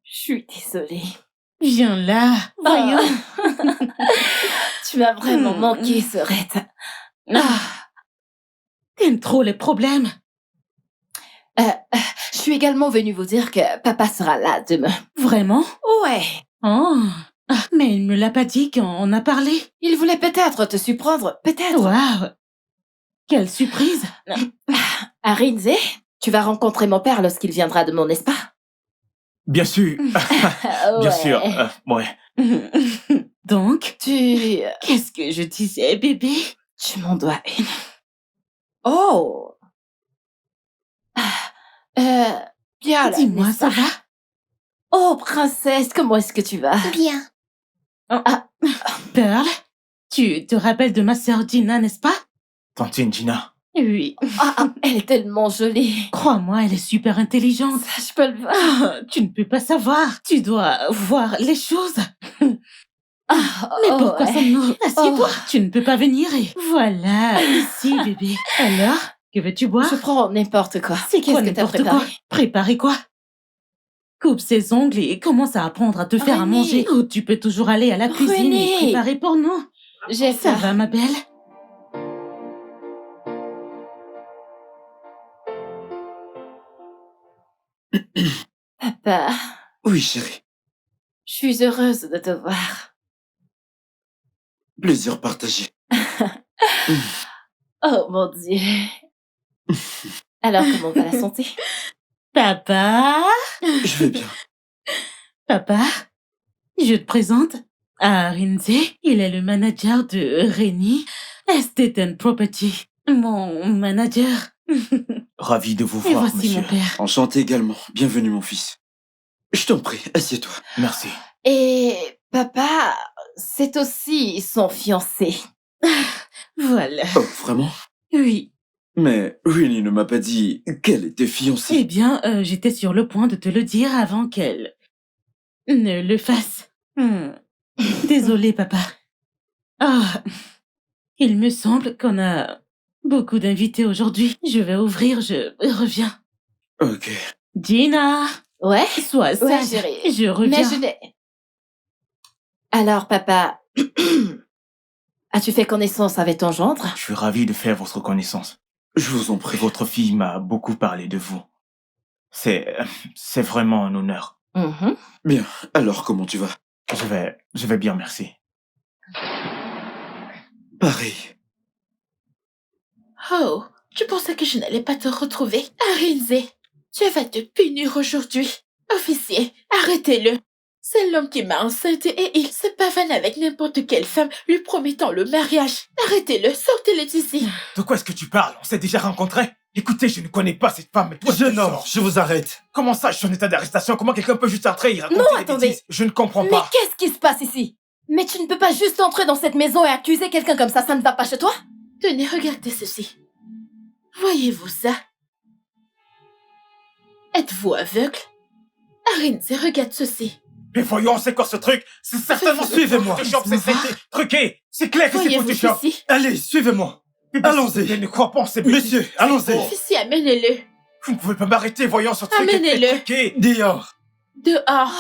Je suis désolée. Viens là, voyons. Tu m'as vraiment manqué, Sorette. T'aimes trop les problèmes. Je suis également venue vous dire que papa sera là demain. Vraiment? Ouais. Oh, mais il me l'a pas dit quand on a parlé. Il voulait peut-être te surprendre, peut-être. Waouh! Quelle surprise! Arinze, tu vas rencontrer mon père lorsqu'il viendra demain, n'est-ce pas? Bien sûr. Bien sûr. Ouais. Donc, Tu qu'est-ce que je disais, bébé? m'en dois une. Oh. Bien là, Dis-moi, n'est-ce ça pas? va? Oh, princesse, comment est-ce que tu vas? Bien. Pearl, tu te rappelles de ma sœur Dina, n'est-ce pas? Tantine Gina. Oui. Elle est tellement jolie. Crois-moi, elle est super intelligente. Ça, je peux le voir. Tu ne peux pas savoir. Tu dois voir les choses. Mais pourquoi ouais. sommes-nous? Assieds-toi. Oh. Tu ne peux pas venir et... Voilà, ici, bébé. Alors, que veux-tu boire? Je prends n'importe quoi. C'est quoi Qu'est-ce que t'as n'importe préparé? quoi? Préparer quoi? Coupe ses ongles et commence à apprendre à te faire à Renée. manger. Ou tu peux toujours aller à la cuisine et Renée. préparer pour nous. J'ai Ça faim. va, ma belle? Papa, Oui, chérie. je suis heureuse de te voir. Plaisir partagé. Oh mon Dieu. Alors, comment va la santé? Papa? Je vais bien. Papa, je te présente Arinze. Il est le manager de Reni Estate and Property. Mon manager. Ravi de vous Et voir, voici monsieur. mon père. Enchanté également. Bienvenue, mon fils. Je t'en prie, assieds-toi. Merci. Et papa, c'est aussi son fiancé. Voilà. Oh, vraiment? Oui. Mais Rini ne m'a pas dit qu'elle était Eh fiancée. bien, j'étais sur le point de te le dire avant qu'elle ne le fasse. Désolé, papa. Ah, il me semble qu'on a beaucoup d'invités aujourd'hui. Je vais ouvrir, je reviens. Ok. Gina, Ouais? sois Ouais, sage. chérie. Je reviens. Mais je n'ai... Alors, papa, as-tu fait connaissance avec ton gendre? Je suis ravi de faire votre connaissance. Je vous en prie. Votre fille m'a beaucoup parlé de vous. C'est vraiment un honneur. Mhm. Bien. Alors, comment tu vas? Je vais bien, merci. Pareil. Oh, tu pensais que je n'allais pas te retrouver? Arinze, tu vas te punir aujourd'hui. Officier, arrêtez-le. C'est l'homme qui m'a enceinte et il se pavane avec n'importe quelle femme lui promettant le mariage. Arrêtez-le, sortez-le d'ici. De quoi est-ce que tu parles? On s'est déjà rencontrés? Écoutez, je ne connais pas cette femme, mais toi, Jeune homme, sors. je vous arrête. Comment ça, je suis en état d'arrestation? Comment quelqu'un peut juste entrer et raconter Non, des attendez. bêtises? Je ne comprends Mais pas. qu'est-ce qui se passe ici? Mais tu ne peux pas juste entrer dans cette maison et accuser quelqu'un comme ça ne va pas chez toi? Tenez, regardez ceci. Voyez-vous ça? Êtes-vous aveugle? Arinze, regarde ceci. Mais voyons, c'est quoi ce truc? C'est certainement Suivez-moi. Photoshop, c'est truqué. C'est clair que c'est Voyez-vous Photoshop. ceci? Allez, suivez-moi. Je Allons-y. ne crois pas en ces bêtises. Monsieur, allons-y. Officier, amenez-le. Vous ne pouvez pas m'arrêter, voyons, ce truc est Amenez-le. truqué. Dehors. Dehors.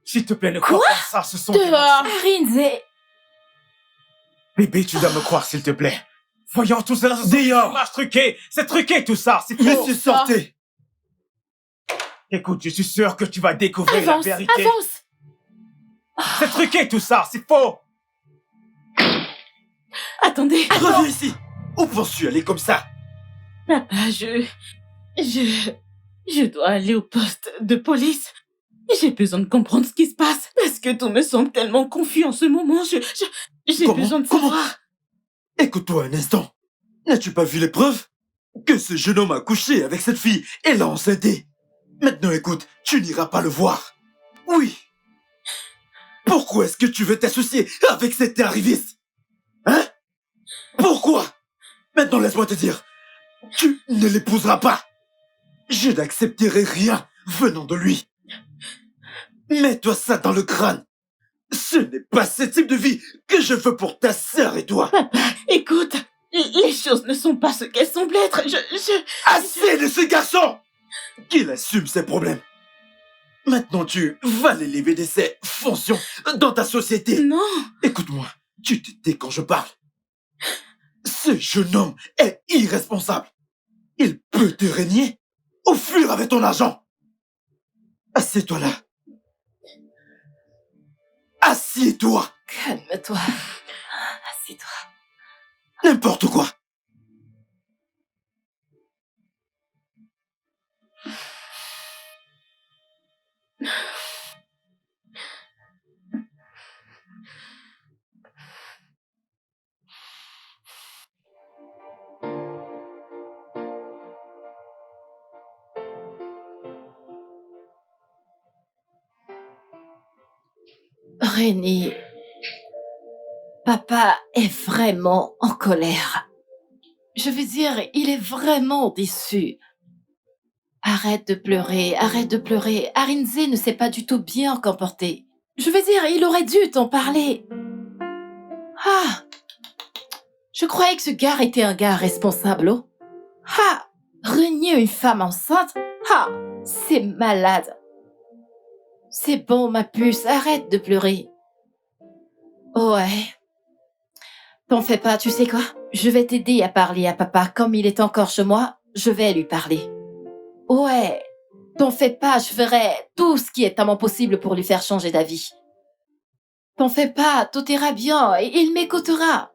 S'il te plaît, ne crois pas ça, ce sont des Dehors. mensonges. Arinze, Bébé, tu dois me croire, s'il te plaît. Voyons, tout cela, ce sont des Dehors. images truquées. C'est truqué, tout ça. C'est faux. Monsieur, sortez. Écoute, je suis sûr que tu vas découvrir Avance, la vérité. avance. C'est truqué, tout ça. C'est faux. Attendez. Reviens ici. Où penses-tu aller comme ça? Papa, je dois aller au poste de police. J'ai besoin de comprendre ce qui se passe. Parce que tout me semble tellement confus en ce moment. J'ai Comment? besoin de Comment? savoir. Écoute-toi un instant. N'as-tu pas vu les preuves? Que ce jeune homme a couché avec cette fille et l'a enceintée. Maintenant écoute, tu n'iras pas le voir. Oui. Pourquoi est-ce que tu veux t'associer avec cet arriviste? Hein? Pourquoi? Maintenant laisse-moi te dire. Tu ne l'épouseras pas. Je n'accepterai rien venant de lui. Mets-toi ça dans le crâne. Ce n'est pas ce type de vie que je veux pour ta sœur et toi. Écoute, les choses ne sont pas ce qu'elles semblent être. Assez de ce garçon! Qu'il assume ses problèmes. Maintenant tu vas l'élever de ses fonctions dans ta société. Non. Écoute-moi, tu te tais quand je parle. Ce jeune homme est irresponsable. Il peut te régner ou fuir avec ton argent. Assieds-toi là. Assieds-toi. calme-toi. Assieds-toi. N'importe quoi. Rémi, papa est vraiment en colère. Je veux dire, il est vraiment déçu. Arrête de pleurer, arrête de pleurer. Arinze ne s'est pas du tout bien comporté. Je veux dire, il aurait dû t'en parler. Ah, je croyais que ce gars était un gars responsable, oh. Ah, renier une femme enceinte? Ah, c'est malade. C'est bon, ma puce, arrête de pleurer. Ouais. T'en fais pas, tu sais quoi? Je vais t'aider à parler à papa. Comme il est encore chez moi, je vais lui parler. Ouais. T'en fais pas, je ferai tout ce qui est à mon possible pour lui faire changer d'avis. T'en fais pas, tout ira bien et il m'écoutera.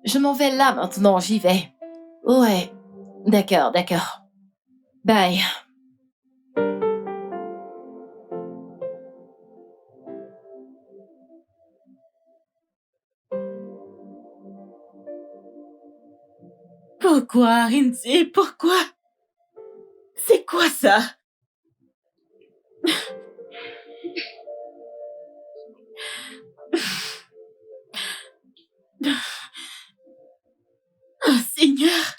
Je m'en vais là maintenant, j'y vais. Ouais. D'accord. Bye. Pourquoi, Rinzi? Pourquoi? C'est quoi ça? Oh Seigneur!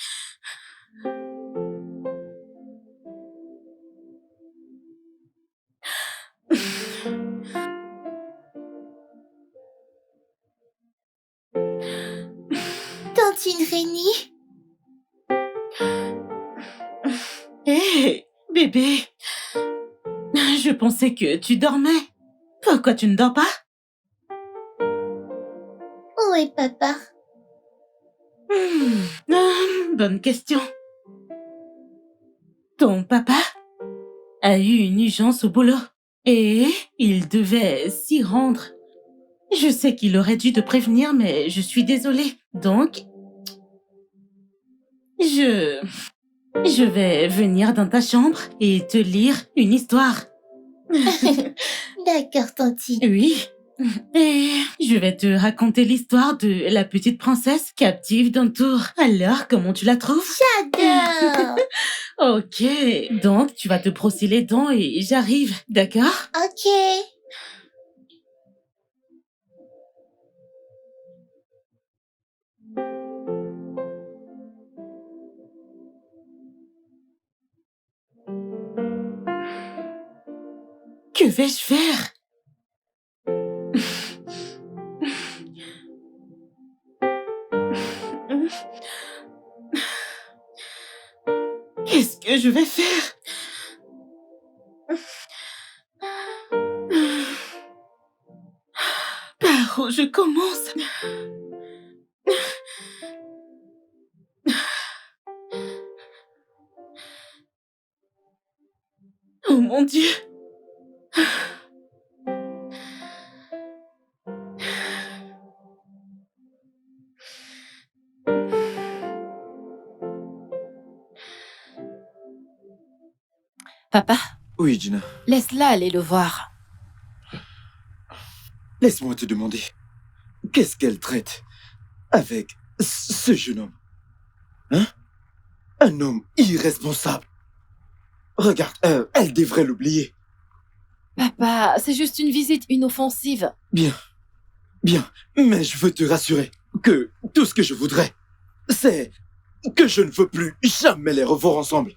Tantine Rénie, Hé, bébé! Je pensais que tu dormais. Pourquoi tu ne dors pas? où est papa? Bonne question. Ton papa a eu une urgence au boulot et il devait s'y rendre. Je sais qu'il aurait dû te prévenir, mais je suis désolée. Donc, je vais venir dans ta chambre et te lire une histoire. D'accord, Tantine. Oui. Et je vais te raconter l'histoire de la petite princesse captive d'un tour. Alors, comment tu la trouves? J'adore. Ok, donc tu vas te brosser les dents et j'arrive, d'accord? Ok. Que vais-je faire? Qu'est-ce que je vais faire? Par où je commence? Oh mon Dieu! Papa, Oui, Gina. laisse-la aller le voir. Laisse-moi te demander. Qu'est-ce qu'elle traite avec ce jeune homme? Hein? Un homme irresponsable. Regarde, elle devrait l'oublier. Papa, c'est juste une visite inoffensive. Bien, bien. Mais je veux te rassurer que tout ce que je voudrais, c'est que je ne veux plus jamais les revoir ensemble.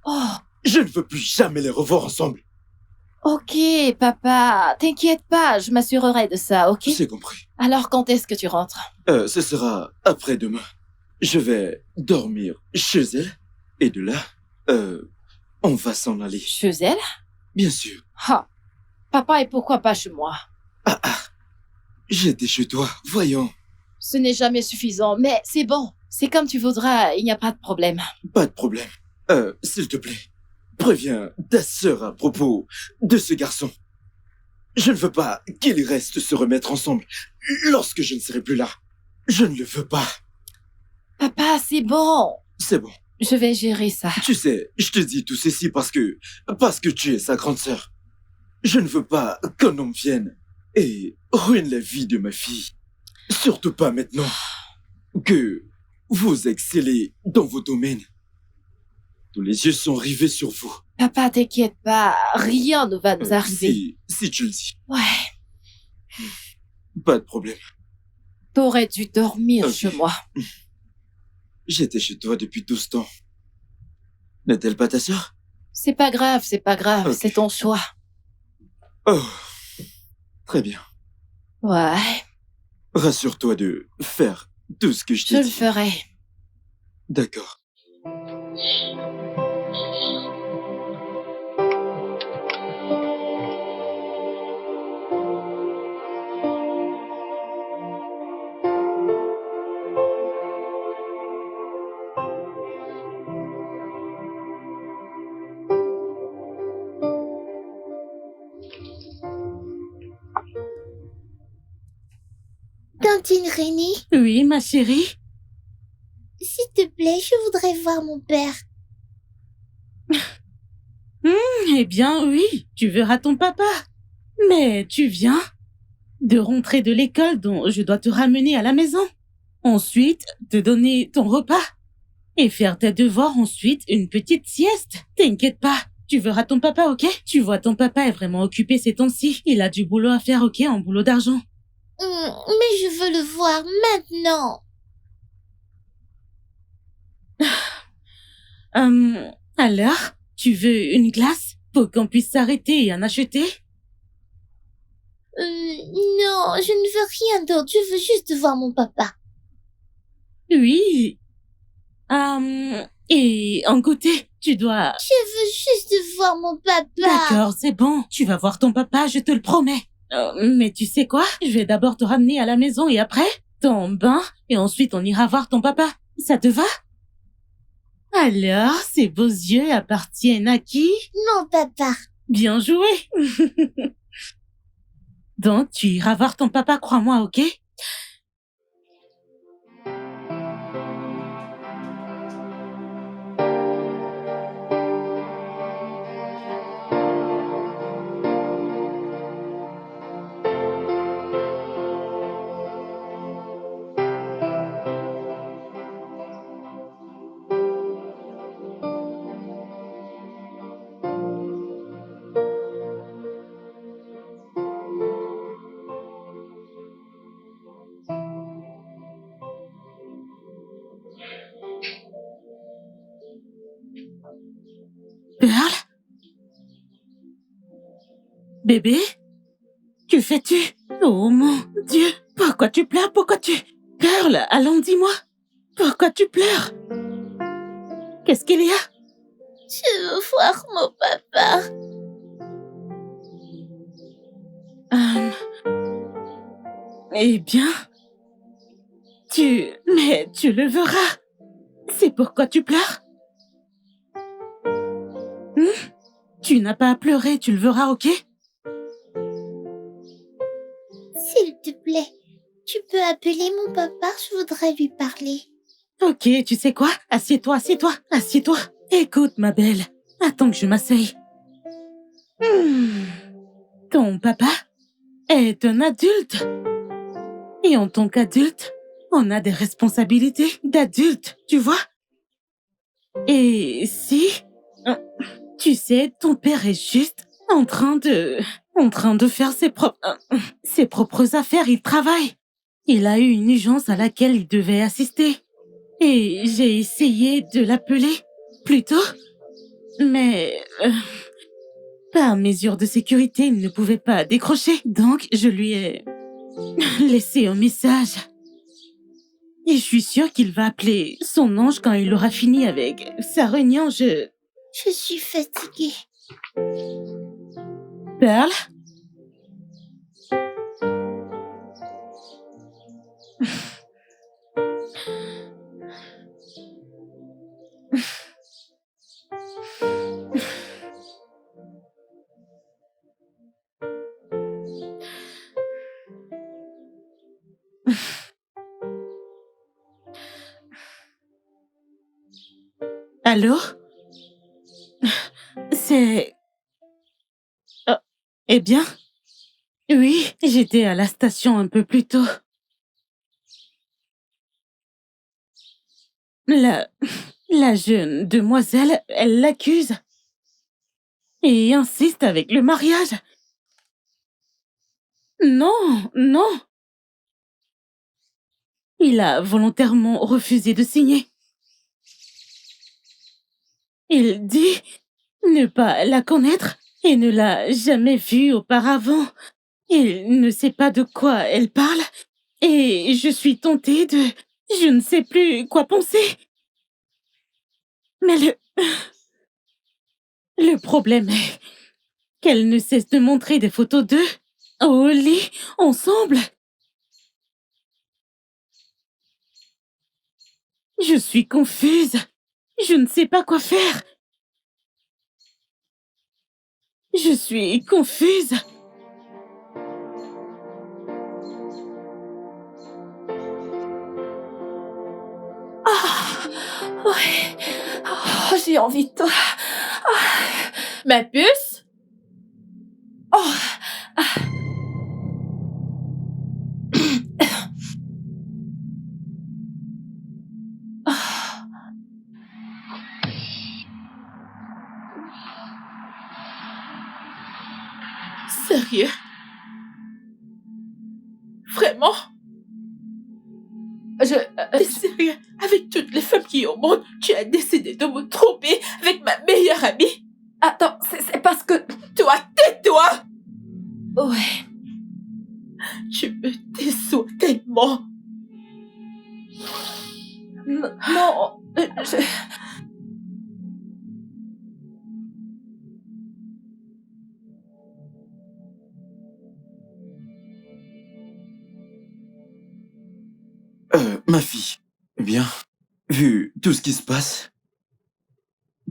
Oh, Je ne veux plus jamais les revoir ensemble. ok, papa, t'inquiète pas, je m'assurerai de ça, ok? C'est compris. Alors quand est-ce que tu rentres? Ce sera après-demain. Je vais dormir chez elle. Et de là, on va s'en aller. Chez elle? Bien sûr. Ah, papa, et pourquoi pas chez moi? J'étais chez toi, voyons. Ce n'est jamais suffisant, mais c'est bon. C'est comme tu voudras, il n'y a pas de problème. Pas de problème. S'il te plaît, préviens ta sœur à propos de ce garçon. Je ne veux pas qu'ils restent se remettre ensemble lorsque je ne serai plus là. Je ne le veux pas. Papa, c'est bon. C'est bon. Je vais gérer ça. Tu sais, je te dis tout ceci parce que tu es sa grande sœur. Je ne veux pas qu'un homme vienne et ruine la vie de ma fille. Surtout pas maintenant que vous excellez dans vos domaines. Tous les yeux sont rivés sur vous. Papa, t'inquiète pas, rien ne va nous arriver. Si tu le dis, Ouais, pas de problème. t'aurais dû dormir Ok. chez moi. J'étais chez toi depuis tout ce temps. N'est-elle pas ta sœur? C'est pas grave, Ok. c'est ton choix. Oh, très bien. Ouais, Rassure-toi de faire tout ce que je je t'ai le dit. ferai. D'accord. Tantine Rénie, Oui, ma chérie. s'il te plaît, je voudrais voir mon père. Eh bien, oui, tu verras ton papa. Mais tu viens de rentrer de l'école, donc je dois te ramener à la maison. Ensuite, te donner ton repas. et faire tes devoirs ensuite, une petite sieste. T'inquiète pas. Tu verras ton papa, ok? Tu vois, ton papa est vraiment occupé ces temps-ci. Il a du boulot à faire, ok, en boulot d'argent. Mais je veux le voir maintenant. Alors, tu veux une glace pour qu'on puisse s'arrêter et en acheter? Non, je ne veux rien d'autre. Je veux juste voir mon papa. Oui. Et en côté, tu dois... Je veux juste voir mon papa. D'accord, c'est bon. Tu vas voir ton papa, je te le promets. Mais tu sais quoi? Je vais d'abord te ramener à la maison et après, ton bain, et ensuite on ira voir ton papa. Ça te va? Alors, ces beaux yeux appartiennent à qui? Mon papa. Bien joué. Donc, tu iras voir ton papa, crois-moi, ok? Pearl? Bébé? Que fais-tu? Oh mon Dieu! Pourquoi tu pleures? Pourquoi tu... Pearl, allons, dis-moi. Pourquoi tu pleures? Qu'est-ce qu'il y a? Je veux voir mon papa. Eh bien... Mais tu le verras. C'est pourquoi tu pleures? Tu n'as pas à pleurer, tu le verras, ok? S'il te plaît, tu peux appeler mon papa, je voudrais lui parler. Ok, tu sais quoi? Assieds-toi, assieds-toi, assieds-toi. Écoute, ma belle, attends que je m'asseye. Ton papa est un adulte. Et en tant qu'adulte, on a des responsabilités d'adulte, tu vois? Et si... Tu sais, ton père est juste en train de faire ses propres affaires, il travaille. Il a eu une urgence à laquelle il devait assister. Et j'ai essayé de l'appeler plus tôt, mais par mesure de sécurité, il ne pouvait pas décrocher. Donc, je lui ai laissé un message. Et je suis sûre qu'il va appeler son ange quand il aura fini avec sa réunion. Je suis fatiguée. Pearl? Allô? C'est... Oh, eh bien? Oui, j'étais à la station un peu plus tôt. La jeune demoiselle, elle l'accuse. Et insiste avec le mariage. Non, non. Il a volontairement refusé de signer. Il dit ne pas la connaître et ne l'a jamais vue auparavant. Il ne sait pas de quoi elle parle et je suis tentée de... Je ne sais plus quoi penser. Mais le problème est qu'elle ne cesse de montrer des photos d'eux au lit, ensemble. Je suis confuse. Je ne sais pas quoi faire. Je suis confuse. Ouais. Oh, j'ai envie de toi. Ma puce? Oh. Sérieux? Vraiment? T'es sérieux? Avec toutes les femmes qui sont au monde, tu as décidé de me tromper avec ma meilleure amie? Attends, c'est parce que... Toi, tais-toi! Ouais. Tu me déçois tellement. Non, Ma fille, eh bien, vu tout ce qui se passe,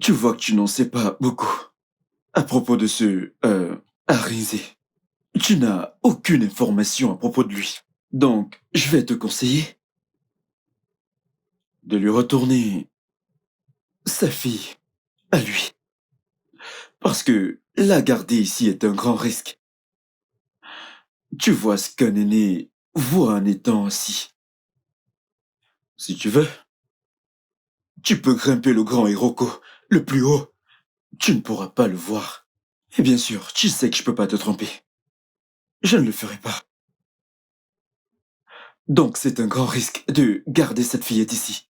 tu vois que tu n'en sais pas beaucoup. À propos de ce, Arinze, tu n'as aucune information à propos de lui. Donc, je vais te conseiller de lui retourner sa fille à lui. Parce que la garder ici est un grand risque. Tu vois ce qu'un aîné voit en étant ainsi. Si tu veux, tu peux grimper le grand Hiroko, le plus haut. Tu ne pourras pas le voir. Et bien sûr, tu sais que je peux pas te tromper. Je ne le ferai pas. Donc c'est un grand risque de garder cette fillette ici.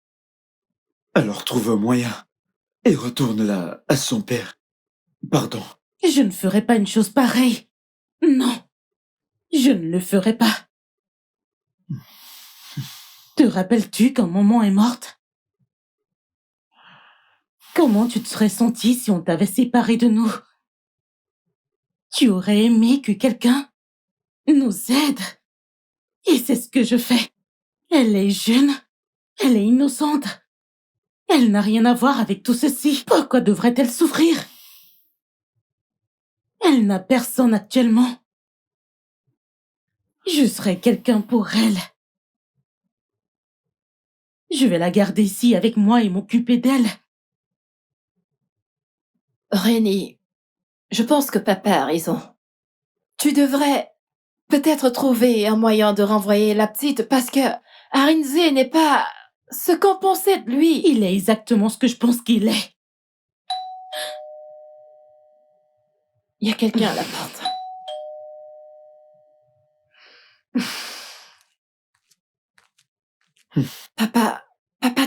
Alors trouve un moyen et retourne-la à son père. Pardon. Je ne ferai pas une chose pareille. Non, je ne le ferai pas. Te rappelles-tu quand maman est morte? Comment tu te serais sentie si on t'avait séparé de nous? Tu aurais aimé que quelqu'un nous aide. Et c'est ce que je fais. Elle est jeune, elle est innocente. Elle n'a rien à voir avec tout ceci. Pourquoi devrait-elle souffrir? Elle n'a personne actuellement. Je serai quelqu'un pour elle. Je vais la garder ici avec moi et m'occuper d'elle. Rénie, je pense que papa a raison. Tu devrais peut-être trouver un moyen de renvoyer la petite parce que Arinze n'est pas ce qu'on pensait de lui. Il est exactement ce que je pense qu'il est. Il y a quelqu'un à la porte. Papa,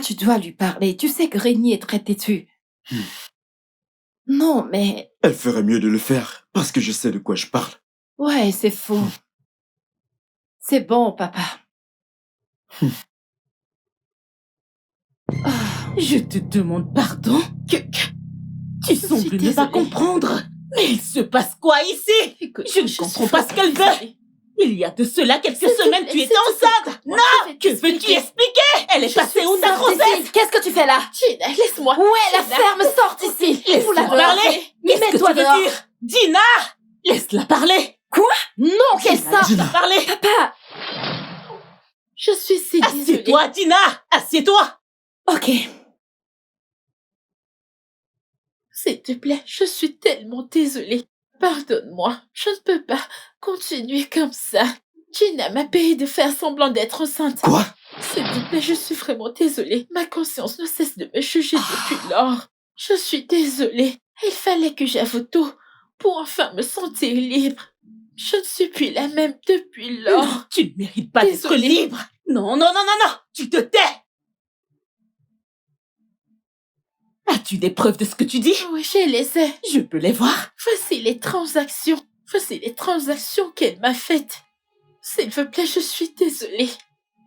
tu dois lui parler. Tu sais que Rénie est très têtue. Non, mais... Elle ferait mieux de le faire parce que je sais de quoi je parle. Ouais, c'est faux. C'est bon, papa. Je te demande pardon. Tu sembles ne pas comprendre. Mais il se passe quoi ici? Je ne comprends pas ce qu'elle veut. Il y a de cela quelques semaines, tu étais enceinte. Non, que veux-tu expliquer? Elle est passée où ta grossesse? Qu'est-ce que tu fais là? Gina, laisse-moi. Ouais, la ferme, sorte ici. Laisse-la parler. Qu'est-ce que tu veux dire? Dina, laisse-la parler. Quoi? Non, qu'elle sorte. Laisse-la parler. Papa. Je suis si désolée. Assieds-toi, Dina. Assieds-toi. Ok. S'il te plaît, je suis tellement désolée. Pardonne-moi, je ne peux pas continuer comme ça. Gina m'a payé de faire semblant d'être enceinte. Quoi? S'il te plaît, je suis vraiment désolée. Ma conscience ne cesse de me juger depuis lors. Je suis désolée. Il fallait que j'avoue tout pour enfin me sentir libre. Je ne suis plus la même depuis lors. Non, tu ne mérites pas d'être Désolée. libre. Non, non, non, non, non. Tu te tais. As-tu des preuves de ce que tu dis? Oui, je les ai. Je peux les voir. Voici les transactions. Voici les transactions qu'elle m'a faites. S'il vous plaît, je suis désolée.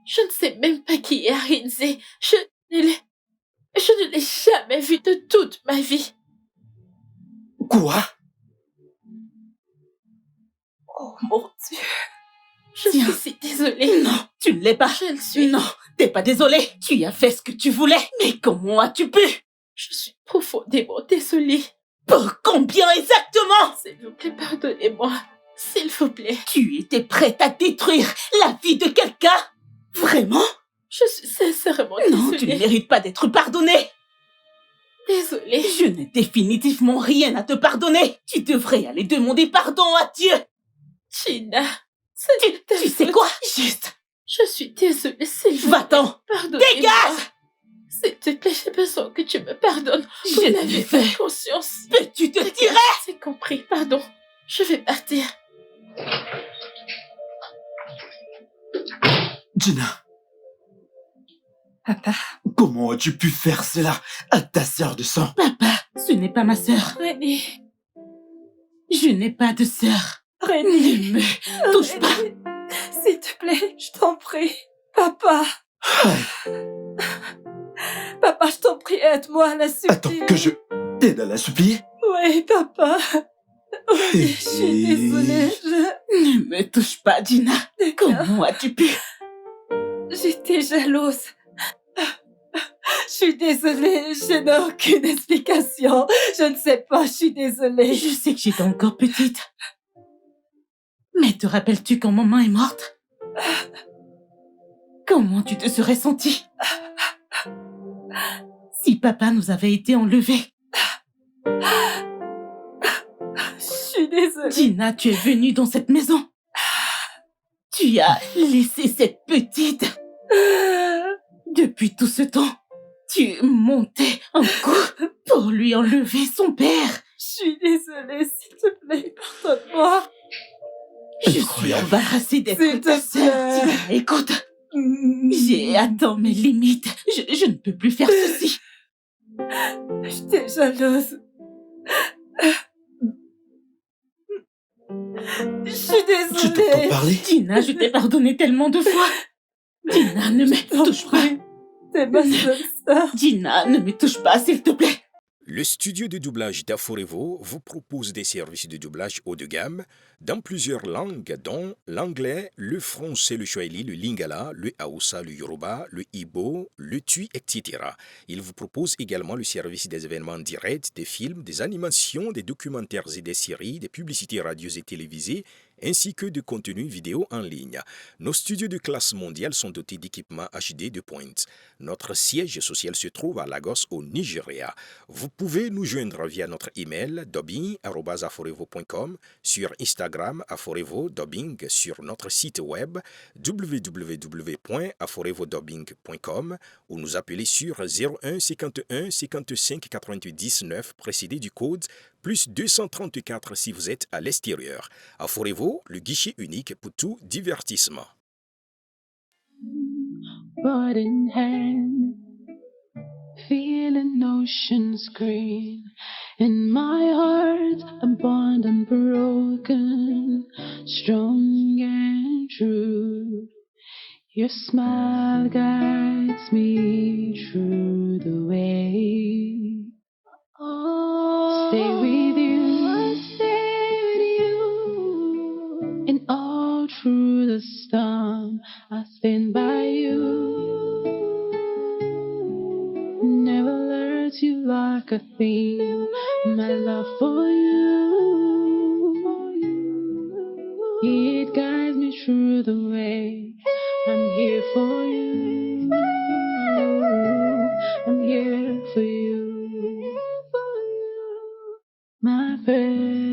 Je ne sais même pas qui est Arinze. Je ne l'ai jamais vue de toute ma vie. Quoi? Oh mon Dieu. Je Tiens. suis si désolée. Non, tu ne l'es pas. Je le suis. Non, t'es pas désolé. Tu as fait ce que tu voulais. Mais comment as-tu pu? Je suis profondément désolée. Pour combien exactement? S'il vous plaît, pardonnez-moi. S'il vous plaît. Tu étais prête à détruire la vie de quelqu'un? Vraiment? Je suis sincèrement Non, tu ne désolée. mérites pas d'être pardonné. Désolée. Je n'ai définitivement rien à te pardonner. Tu devrais aller demander pardon à Dieu. Gina, c'est ta Tu sais faute. quoi? Juste, Je suis désolée, s'il vous plaît. va-t'en. Pardonnez-moi. Dégage! S'il te plaît, j'ai besoin que tu me pardonnes. Je Vous l'ai n'avez fait. pas conscience. Mais tu te tirais. J'ai compris, pardon. Je vais partir. Gina, Papa. comment as-tu pu faire cela à ta sœur de sang? Papa, ce n'est pas ma sœur. René. Je n'ai pas de sœur. René. Ne me touche pas. S'il te plaît, je t'en prie. Papa. Papa, je t'en prie, aide-moi à la supplier. Attends, que je t'aide à la supplier? Oui, papa. Oui, je suis désolée. Ne me touche pas, Gina. Comment as-tu pu? J'étais jalouse. Je suis désolée, je n'ai aucune explication. Je ne sais pas, je suis désolée. Je sais que j'étais encore petite. Mais te rappelles-tu quand maman est morte? Comment tu te serais sentie si papa nous avait été enlevés? Je suis désolée. Gina, tu es venue dans cette maison. Tu as laissé cette petite. Depuis tout ce temps, tu montais un coup pour lui enlever son père. Je suis désolée, s'il te plaît, pardonne-moi. Je suis Incroyable. embarrassée d'être S'il ta te sœur. plaît. Gina, écoute, j'ai atteint mes limites. Je ne peux plus faire ceci. J'étais jalouse. Je suis Tu t'entends désolée. parler? Gina, je t'ai pardonné tellement de fois. Gina, ne me T'en touche pas. prie. T'es ma seule sœur. Gina, ne me touche pas, s'il te plaît. Le studio de doublage d'Aforevo vous propose des services de doublage haut de gamme dans plusieurs langues, dont l'anglais, le français, le swahili, le lingala, le hausa, le yoruba, le ibo, le tui, etc. Il vous propose également le service des événements directs, des films, des animations, des documentaires et des séries, des publicités radio et télévisées, ainsi que de contenus vidéo en ligne. Nos studios de classe mondiale sont dotés d'équipements HD de pointe. Notre siège social se trouve à Lagos, au Nigeria. Vous pouvez nous joindre via notre email dubbing@aforevo.com, sur Instagram Aforevo Dubbing, sur notre site web www.aforevodubbing.com ou nous appeler sur 01 51 55 88 19 précédé du code plus 234 si vous êtes à l'extérieur. Aforevo, le guichet unique pour tout divertissement. But in hand, feeling oceans green. In my heart, I'm bond unbroken, strong and true. Your smile guides me through the way. Stay with you, and all through the storm, I stand by you. Never let you like a thing. My love for you, it guides me through the way. I'm here for you. I'm here for you. My friend.